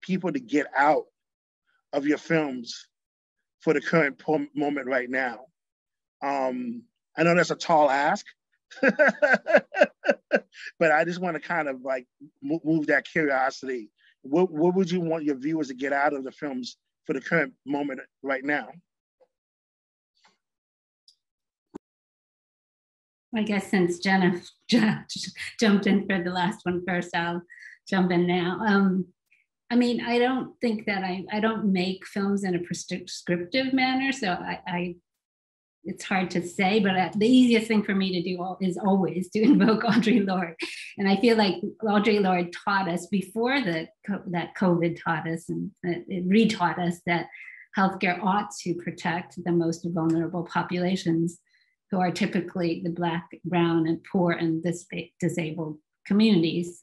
people to get out of your films for the current moment right now? I know that's a tall ask, but I just want to kind of like move that curiosity. What would you want your viewers to get out of the films for the current moment right now? I guess since Jenna jumped in for the last one first, I'll jump in now. I mean, I don't think that I don't make films in a prescriptive manner, so it's hard to say, but the easiest thing for me to do is always to invoke Audre Lorde. And I feel like Audre Lorde taught us before that COVID taught us, and it re-taught us that healthcare ought to protect the most vulnerable populations, who are typically the Black, brown, and poor and disabled communities,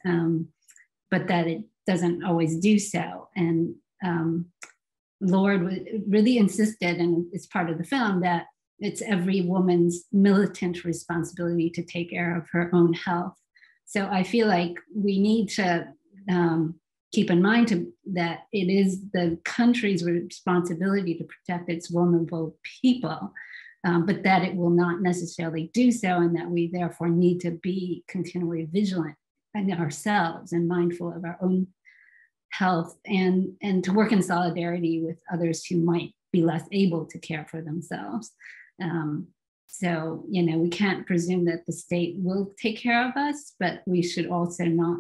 but that it doesn't always do so. And Lorde really insisted, and it's part of the film, that it's every woman's militant responsibility to take care of her own health. So I feel like we need to keep in mind that it is the country's responsibility to protect its vulnerable people, but that it will not necessarily do so, and that we therefore need to be continually vigilant in ourselves and mindful of our own health, and to work in solidarity with others who might be less able to care for themselves. So, we can't presume that the state will take care of us, but we should also not,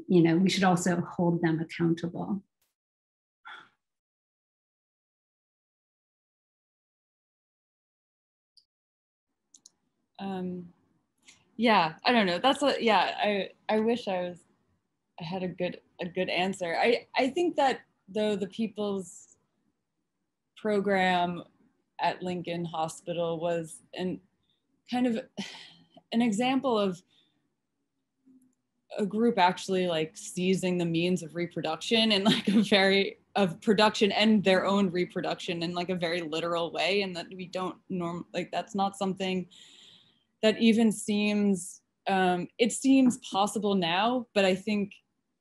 we should also hold them accountable. Yeah, I don't know. I wish I had a good answer. I think that though the People's Program at Lincoln Hospital was kind of an example of a group actually like seizing the means of reproduction and like of production and their own reproduction in like a very literal way, and that we don't that's not something that even seems it seems possible now, but I think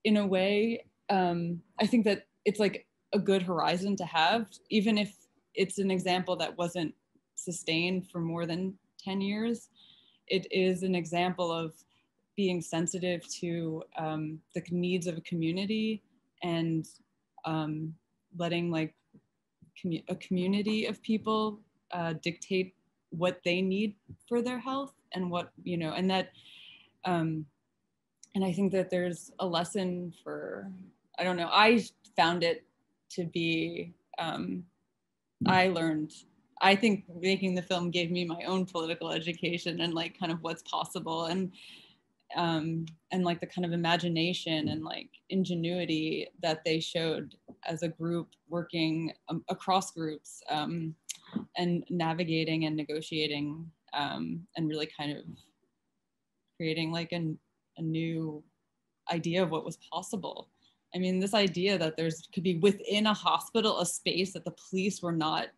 in a way I think that it's like a good horizon to have, even if it's an example that wasn't sustained for more than 10 years. it is an example of being sensitive to the needs of a community, and letting like a community of people dictate what they need for their health, and what, you know, and that, and I think that there's a lesson for, I don't know, I found it to be, I think making the film gave me my own political education, and like kind of what's possible, and like the kind of imagination and like ingenuity that they showed as a group working across groups, and navigating and negotiating, and really kind of creating like a new idea of what was possible. I mean, this idea that could be within a hospital a space that the police were not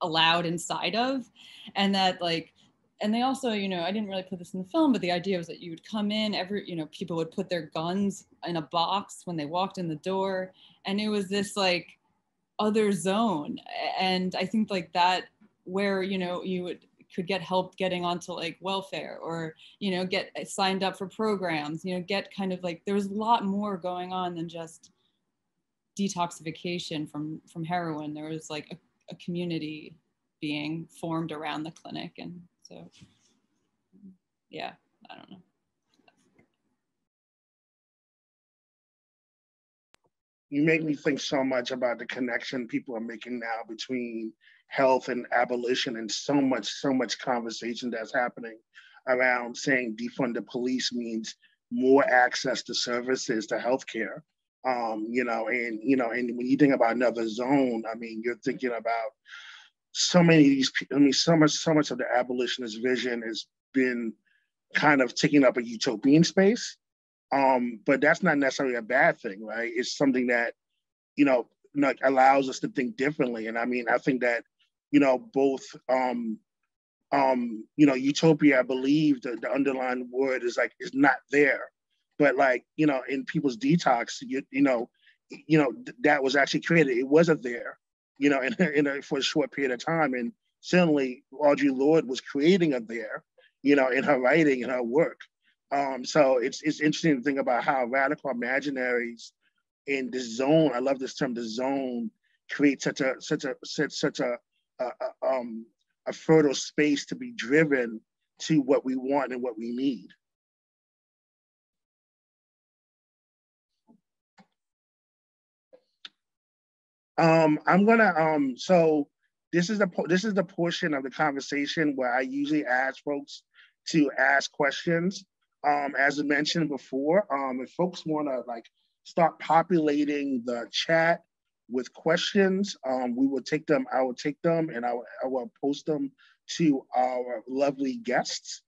allowed inside of, and that like, and they also, you know, I didn't really put this in the film, but the idea was that you would come in, you know, people would put their guns in a box when they walked in the door, and it was this like other zone. And I think like that, where, you know, you could get help getting onto like welfare, or, you know, get signed up for programs, you know, get kind of like, there was a lot more going on than just detoxification from heroin. There was like a community being formed around the clinic. And so, yeah, I don't know. You make me think so much about the connection people are making now between health and abolition, and so much conversation that's happening around saying defund the police means more access to services, to healthcare. You know, and when you think about another zone, I mean, you're thinking about so many of these, I mean, so much of the abolitionist vision has been kind of taking up a utopian space. But that's not necessarily a bad thing, right? It's something that, you know, like allows us to think differently. And I mean, I think that, you know, both, you know, utopia, I believe the underlying word is not there, but like, you know, in people's detox, you know, that was actually created. It wasn't there, you know, for a short period of time. And certainly Audre Lorde was creating it there, you know, in her writing and her work. So it's interesting to think about how radical imaginaries in the zone, I love this term, the zone, create such a fertile space to be driven to what we want and what we need. I'm gonna so this is the portion of the conversation where I usually ask folks to ask questions. As I mentioned before, if folks want to like start populating the chat with questions, we will take them. I will take them, and I will post them to our lovely guests,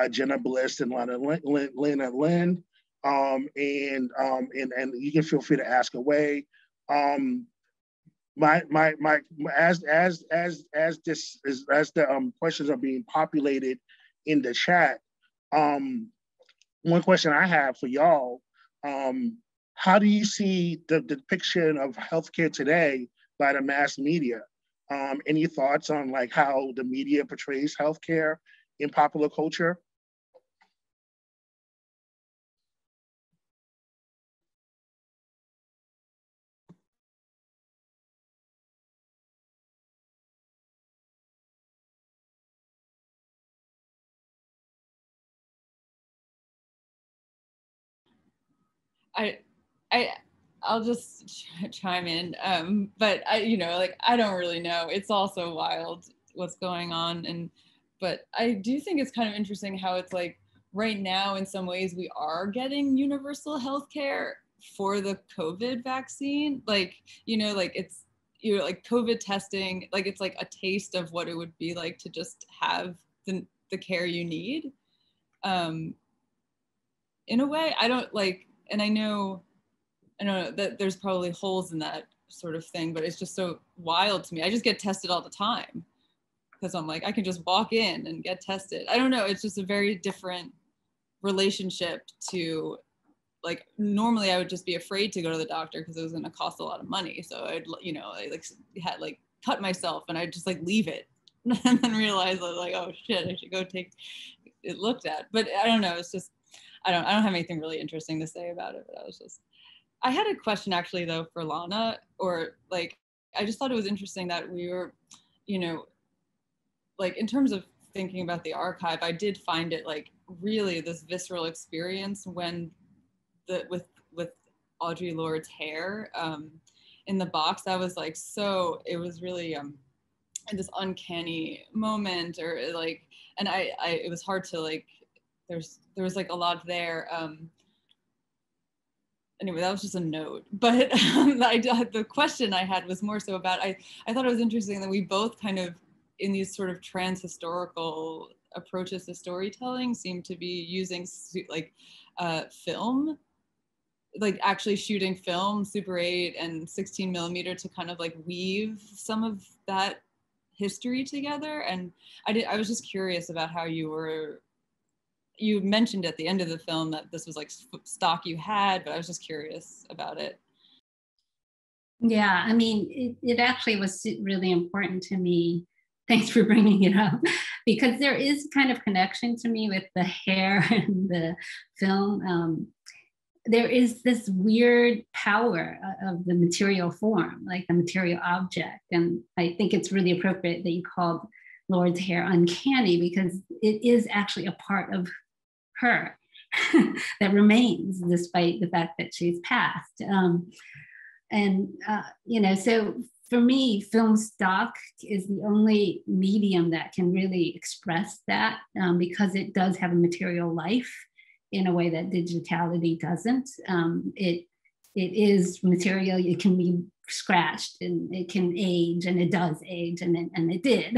Jenna Bliss and Lana Lin. And you can feel free to ask away. As the questions are being populated in the chat, one question I have for y'all, how do you see the depiction of healthcare today by the mass media? Any thoughts on like how the media portrays healthcare in popular culture? I'll just chime in, but I don't really know. It's also wild what's going on, but I do think it's kind of interesting how it's like right now in some ways we are getting universal healthcare for the COVID vaccine. Like, it's, like COVID testing, like it's like a taste of what it would be like to just have the care you need. In a way, I don't like, and I know that there's probably holes in that sort of thing, but it's just so wild to me. I just get tested all the time because I'm like, I can just walk in and get tested. I don't know. It's just a very different relationship to, like, normally I would just be afraid to go to the doctor because it was going to cost a lot of money. So I had like cut myself and I'd just like leave it and then realize I was like, oh shit, I should go take it looked at. But I don't know, it's just, I don't have anything really interesting to say about it, but I had a question actually though for Lana, or like, I just thought it was interesting that we were, you know, like in terms of thinking about the archive, I did find it like really this visceral experience when with Audre Lorde's hair in the box. That was like, so it was really this uncanny moment, or like, and I it was hard to like, there was like a lot there. Anyway, that was just a note. But the question I had was more so about, I thought it was interesting that we both kind of, in these sort of trans-historical approaches to storytelling, seem to be using like film, like actually shooting film, Super 8 and 16 millimeter, to kind of like weave some of that history together. And I was just curious about how you mentioned at the end of the film that this was like stock you had, but I was just curious about it. Yeah, I mean, it actually was really important to me. Thanks for bringing it up, because there is kind of connection to me with the hair and the film. There is this weird power of the material form, like the material object. And I think it's really appropriate that you called Lorde's hair uncanny, because it is actually a part of her that remains despite the fact that she's passed. You know, so for me, film stock is the only medium that can really express that, because it does have a material life in a way that digitality doesn't. It is material, it can be scratched and it can age, and it does age, and it did.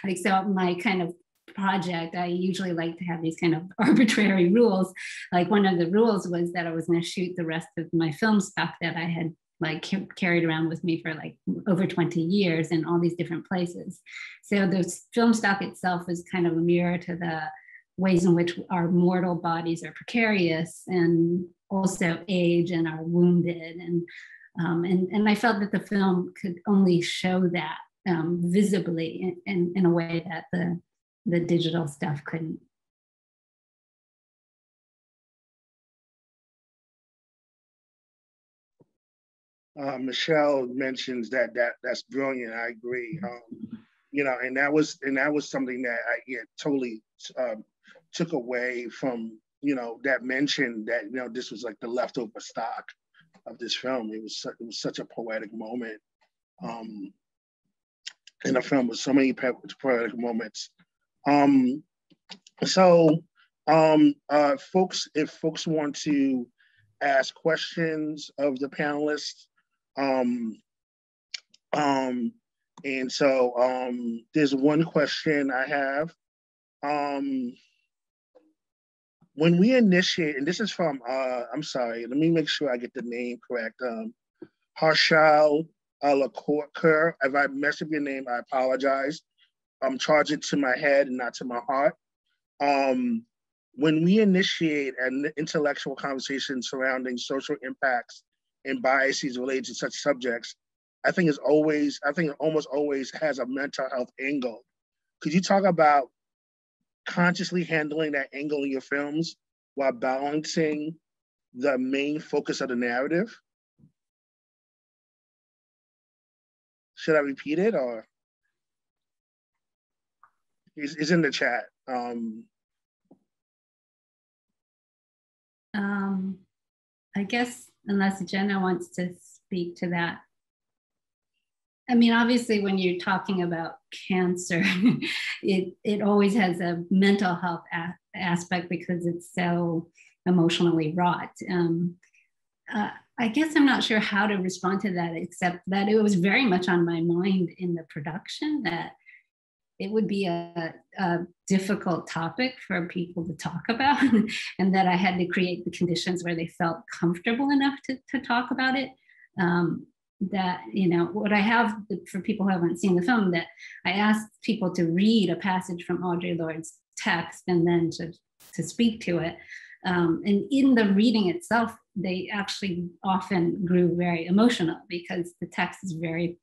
Like, so my kind of project, I usually like to have these kind of arbitrary rules. Like, one of the rules was that I was going to shoot the rest of my film stock that I had like carried around with me for like over 20 years in all these different places. So the film stock itself is kind of a mirror to the ways in which our mortal bodies are precarious and also age and are wounded. And I felt that the film could only show that visibly in a way that the digital stuff couldn't. Michelle mentions that's brilliant. I agree. You know, and that was something that I totally took away from, you know, that mention that, you know, this was like the leftover stock of this film. It was such a poetic moment in the film, with so many poetic moments. Folks, if folks want to ask questions of the panelists, and so there's one question I have. When we initiate, and this is from, I'm sorry, let me make sure I get the name correct. Harshal Alakur. If I messed up your name, I apologize. Charge it to my head and not to my heart. When we initiate an intellectual conversation surrounding social impacts and biases related to such subjects, I think it almost always has a mental health angle. Could you talk about consciously handling that angle in your films while balancing the main focus of the narrative? Should I repeat it, or it's in the chat? I guess unless Jenna wants to speak to that. I mean, obviously, when you're talking about cancer, it always has a mental health aspect because it's so emotionally wrought. I guess I'm not sure how to respond to that, except that it was very much on my mind in the production that it would be a difficult topic for people to talk about, and that I had to create the conditions where they felt comfortable enough to talk about it. That, you know, what I have for people who haven't seen the film, that I asked people to read a passage from Audre Lorde's text and then to speak to it. And in the reading itself, they actually often grew very emotional because the text is very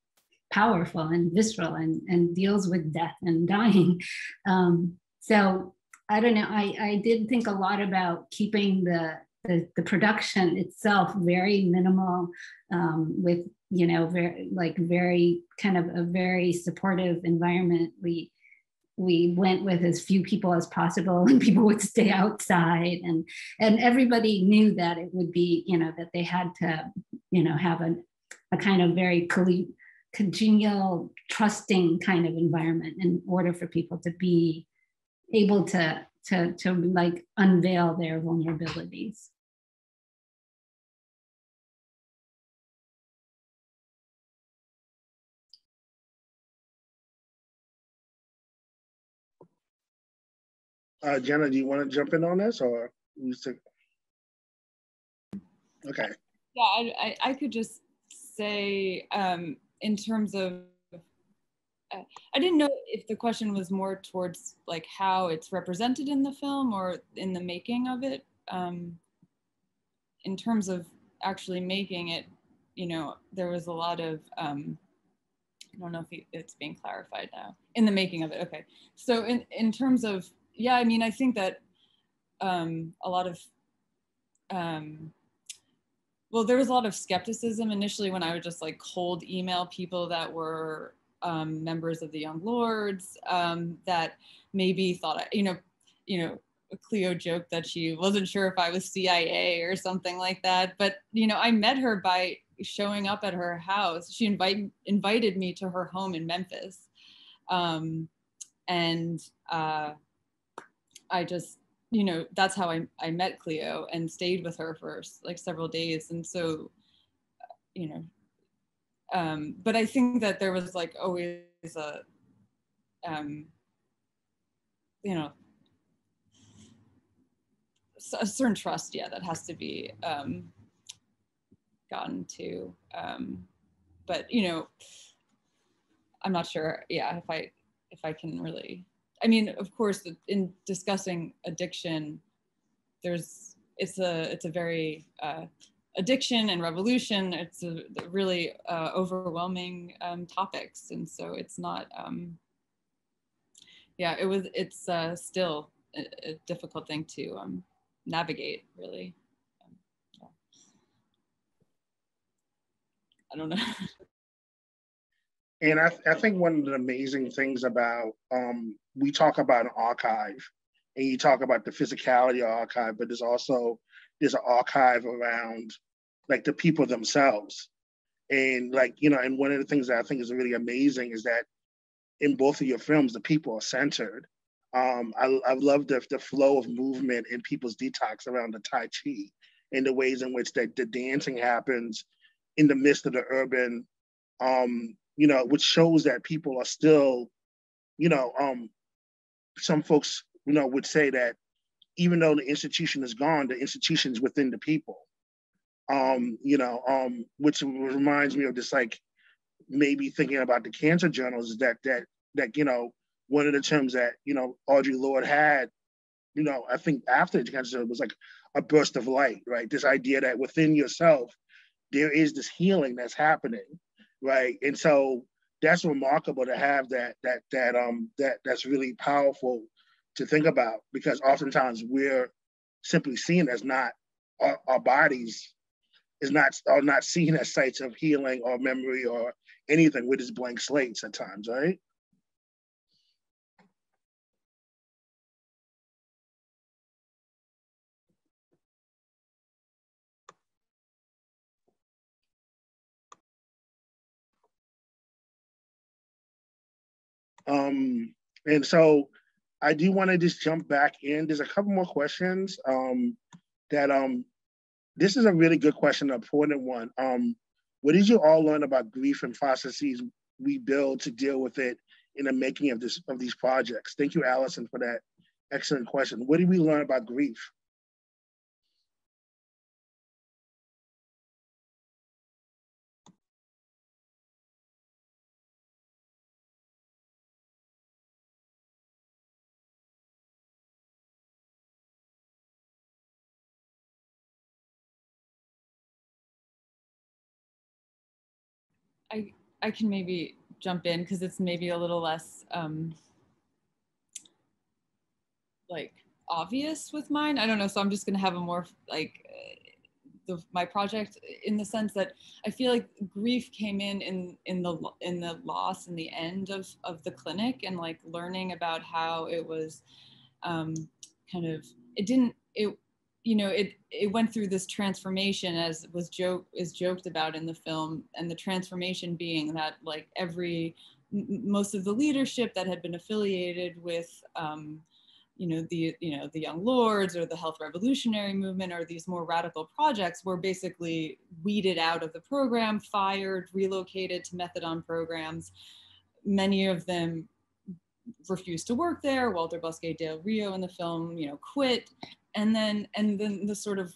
powerful and visceral and deals with death and dying. So I don't know, I did think a lot about keeping the production itself very minimal, with, you know, very kind of a very supportive environment. We went with as few people as possible, and people would stay outside, and everybody knew that it would be, you know, that they had to, you know, have a kind of very congenial, trusting kind of environment in order for people to be able to like unveil their vulnerabilities. Jenna, do you want to jump in on this, or okay? Yeah, I could just say, in terms of, I didn't know if the question was more towards like how it's represented in the film or in the making of it. In terms of actually making it, you know, there was a lot of, I don't know if it's being clarified now, in the making of it. Okay, so in terms of, yeah, I mean, I think that a lot of, well, there was a lot of skepticism initially when I would just like cold email people that were members of the Young Lords, that maybe thought, you know, Cleo joked that she wasn't sure if I was CIA or something like that. But, you know, I met her by showing up at her house. She invited me to her home in Memphis. I just, you know, that's how I met Cleo and stayed with her for like several days. And so, you know, but I think that there was like always a, you know, a certain trust, yeah, that has to be gotten to. But, you know, I'm not sure, yeah, if I can really, I mean, of course, in discussing addiction, it's a very, addiction and revolution, it's a really overwhelming topics. And so it's not, yeah, it's still a difficult thing to navigate, really. Yeah. I don't know. And I think one of the amazing things about, we talk about an archive, and you talk about the physicality of archive, but there's an archive around like the people themselves. And like, you know, and one of the things that I think is really amazing is that in both of your films, the people are centered. I love the flow of movement in people's detox around the Tai Chi, and the ways in which the dancing happens in the midst of the urban, you know, which shows that people are still, you know, some folks, you know, would say that even though the institution is gone, the institution is within the people. You know, which reminds me of this, like, maybe thinking about the cancer journals, is that you know, one of the terms that, you know, Audre Lorde had, you know, I think after the cancer was like a burst of light, right? This idea that within yourself, there is this healing that's happening, right? And so that's remarkable to have that's really powerful to think about, because oftentimes we're simply seen as not, our bodies are not seen as sites of healing or memory or anything. We're just blank slates at times, right? And so I do want to just jump back in. There's a couple more questions that this is a really good question, an important one. What did you all learn about grief and processes we build to deal with it in the making of these projects? Thank you, Allison, for that excellent question. What did we learn about grief? I can maybe jump in because it's maybe a little less like obvious with mine. I don't know. So I'm just going to have a more like my project in the sense that I feel like grief came in the loss in the end of the clinic, and like learning about how it was kind of, it went through this transformation, as is joked about in the film, and the transformation being that like most of the leadership that had been affiliated with the Young Lords or the Health Revolutionary Movement or these more radical projects were basically weeded out of the program, fired, relocated to methadone programs. Many of them refused to work there. Walter Bosque del Rio in the film, quit. And then the sort of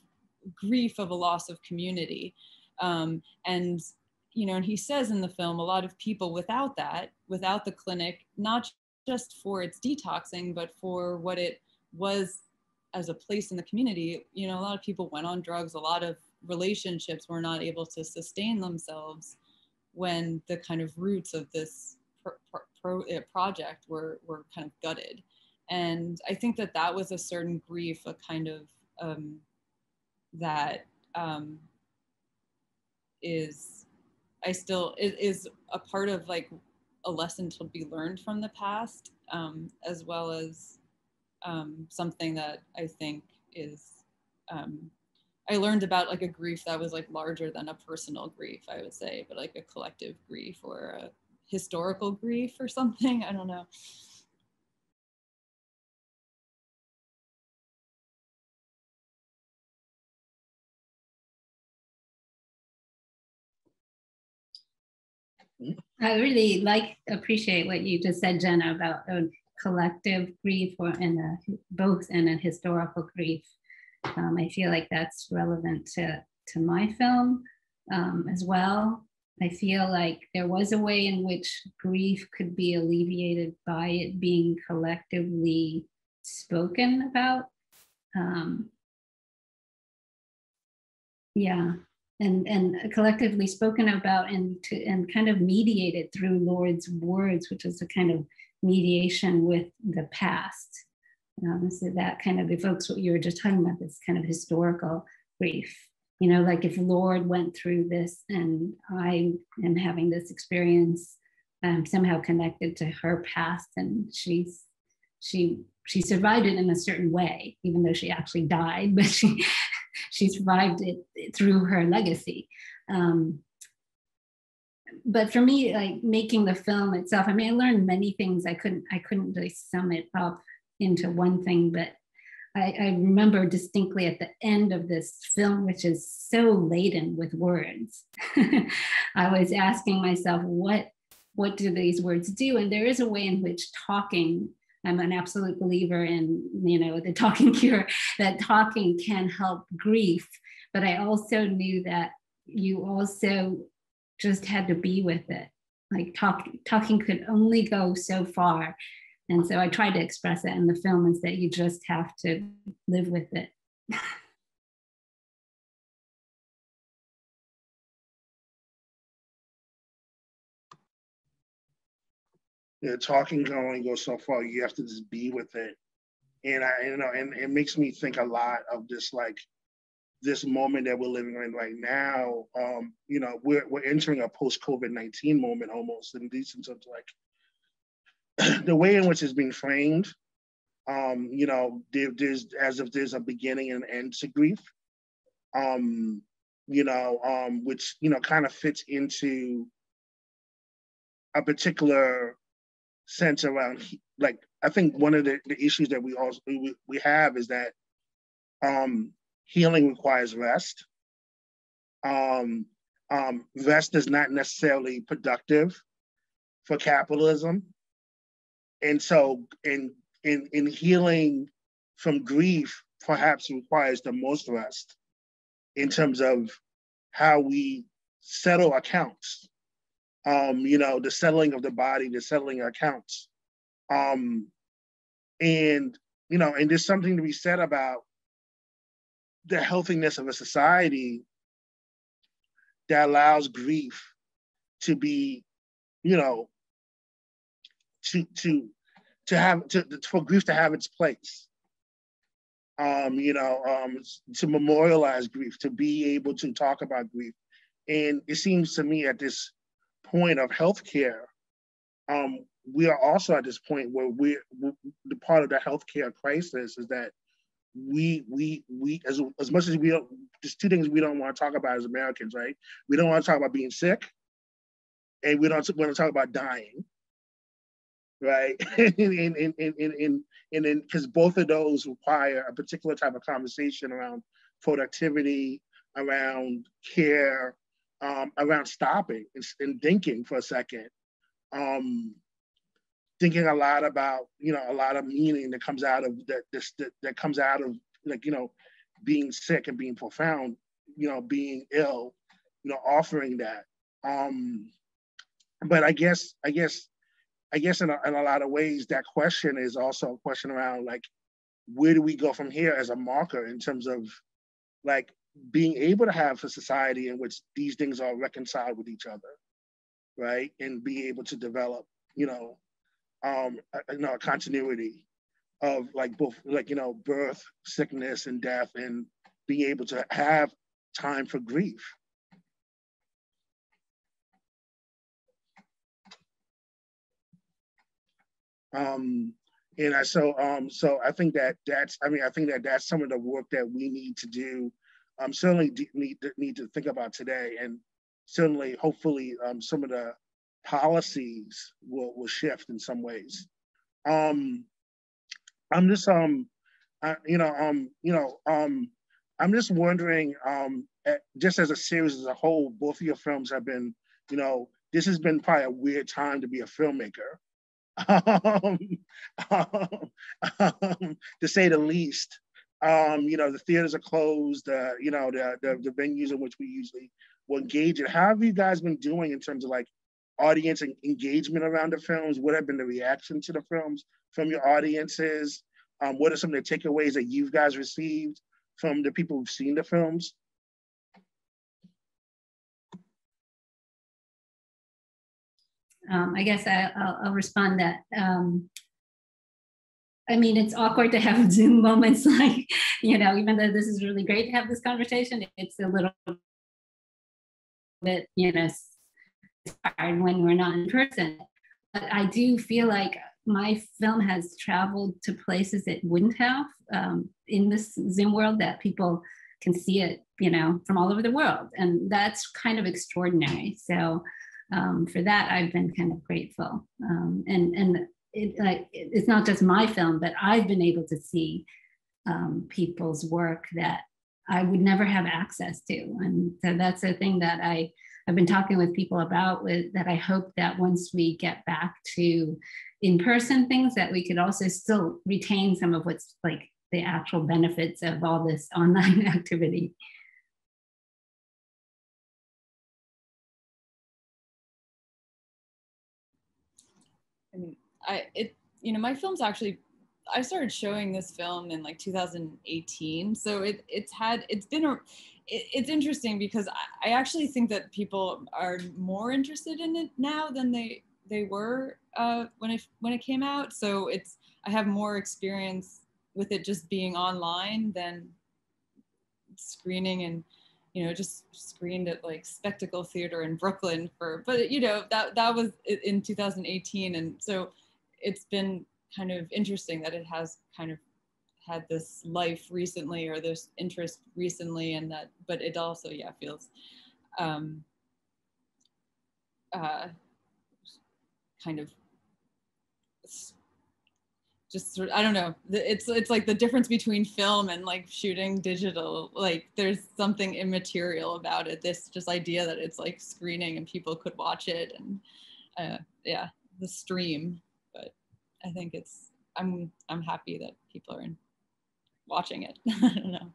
grief of a loss of community. And he says in the film, a lot of people without the clinic, not just for its detoxing, but for what it was as a place in the community, a lot of people went on drugs, a lot of relationships were not able to sustain themselves when the kind of roots of this project were kind of gutted. And I think that was a certain grief, a kind of is a part of like a lesson to be learned from the past, as well as something that I think is, I learned about like a grief that was like larger than a personal grief, I would say, but like a collective grief or a historical grief or something, I don't know. I really appreciate what you just said, Jenna, about a collective grief both and a historical grief. I feel like that's relevant to my film as well. I feel like there was a way in which grief could be alleviated by it being collectively spoken about. And collectively spoken about and kind of mediated through Lord's words, which is a kind of mediation with the past. So that kind of evokes what you were just talking about, this kind of historical grief. Like if Lord went through this and I am having this experience, somehow connected to her past, and she survived it in a certain way, even though she actually died, but she survived it through her legacy. But for me, like making the film itself, I learned many things. I couldn't really sum it up into one thing, but I remember distinctly at the end of this film, which is so laden with words, I was asking myself, what do these words do? And there is a way in which talking, I'm an absolute believer in, the talking cure, that talking can help grief. But I also knew that you also just had to be with it. Like talking could only go so far. And so I tried to express that in the film, is that you just have to live with it. Talking can only go so far. You have to just be with it. And and it makes me think a lot of this, like this moment that we're living in right now. We're entering a post-COVID-19 moment almost, in the sense of like the way in which it's being framed. There's as if there's a beginning and end to grief. Which kind of fits into a particular sense around, like, I think one of the issues that we have is that healing requires rest. Rest is not necessarily productive for capitalism. And so in healing from grief, perhaps requires the most rest in terms of how we settle accounts. The settling of the body, the settling of accounts. And there's something to be said about the healthiness of a society that allows grief to be, for grief to have its place. to memorialize grief, to be able to talk about grief. And it seems to me at this point of healthcare, we are also at this point where the part of the healthcare crisis is that we as much as we don't, there's two things we don't want to talk about as Americans, right? We don't want to talk about being sick, and we don't want to talk about dying, right? and then because both of those require a particular type of conversation around productivity, around care, around stopping and thinking for a second, thinking a lot about, a lot of meaning that comes out of that comes out of, like, being sick and being profound, being ill, offering that. But I guess in a lot of ways, that question is also a question around, like, where do we go from here as a marker in terms of, like, being able to have a society in which these things are reconciled with each other, right? And be able to develop, a continuity of, like, both, like, birth, sickness, and death, and being able to have time for grief. So I think that's some of the work that we need to do. Certainly need to think about today, and certainly, hopefully, some of the policies will shift in some ways. I'm just I'm just wondering, just as a series as a whole, both of your films have been, this has been probably a weird time to be a filmmaker. To say the least. The theaters are closed, the venues in which we usually will engage in. How have you guys been doing in terms of, like, audience engagement around the films? What have been the reaction to the films from your audiences? What are some of the takeaways that you guys received from the people who've seen the films? I guess I'll respond that. I mean, it's awkward to have Zoom moments, like, even though this is really great to have this conversation, it's a little bit, hard when we're not in person. But I do feel like my film has traveled to places it wouldn't have in this Zoom world, that people can see it, from all over the world. And that's kind of extraordinary. So for that, I've been kind of grateful. And it's not just my film, but I've been able to see people's work that I would never have access to. And so that's a thing that I've been talking with people about, that I hope that once we get back to in-person things, that we could also still retain some of what's, like, the actual benefits of all this online activity. I mean, my film's actually, I started showing this film in, like, 2018. So it's interesting because I actually think that people are more interested in it now than they were when it came out. So I have more experience with it just being online than screening, and just screened at, like, Spectacle Theater in Brooklyn but that was in 2018. And so it's been kind of interesting that it has kind of had this life recently, or this interest recently, and that, but it also, feels kind of just sort of, I don't know, it's like the difference between film and, like, shooting digital. Like, there's something immaterial about it, this just idea that it's, like, screening and people could watch it, and the stream. But I think I'm happy that people are watching it. I don't know.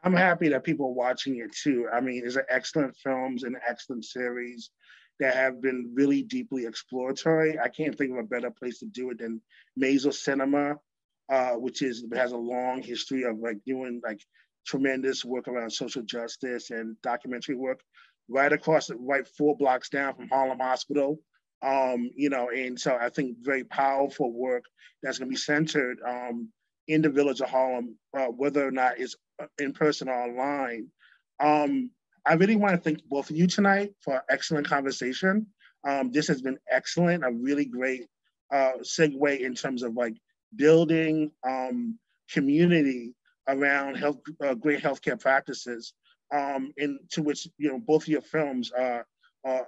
I'm happy that people are watching it too. I mean, there's excellent films and excellent series that have been really deeply exploratory. I can't think of a better place to do it than Maysles Cinema, which has a long history of, like, doing, like, tremendous work around social justice and documentary work, right 4 blocks down from Harlem Hospital. And so I think very powerful work that's going to be centered in the village of Harlem, whether or not it's in person or online. I really want to thank both of you tonight for an excellent conversation. This has been excellent, a really great segue in terms of like building community around great healthcare practices, into which, you know, both of your films are,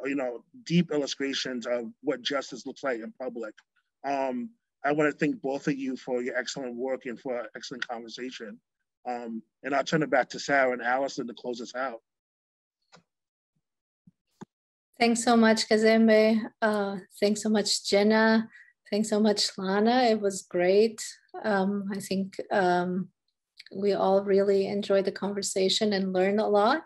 you know, deep illustrations of what justice looks like in public. I want to thank both of you for your excellent work and for an excellent conversation. And I'll turn it back to Sarah and Allison to close us out. Thanks so much, Kazembe. Thanks so much, Jenna. Thanks so much, Lana. It was great. I think we all really enjoyed the conversation and learned a lot.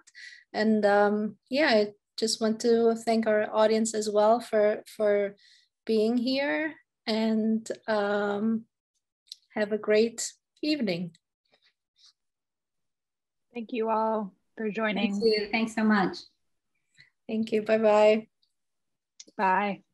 And yeah, I just want to thank our audience as well for being here, and have a great evening. Thank you all for joining. Thank you. Thanks so much. Thank you. Bye-bye. Bye.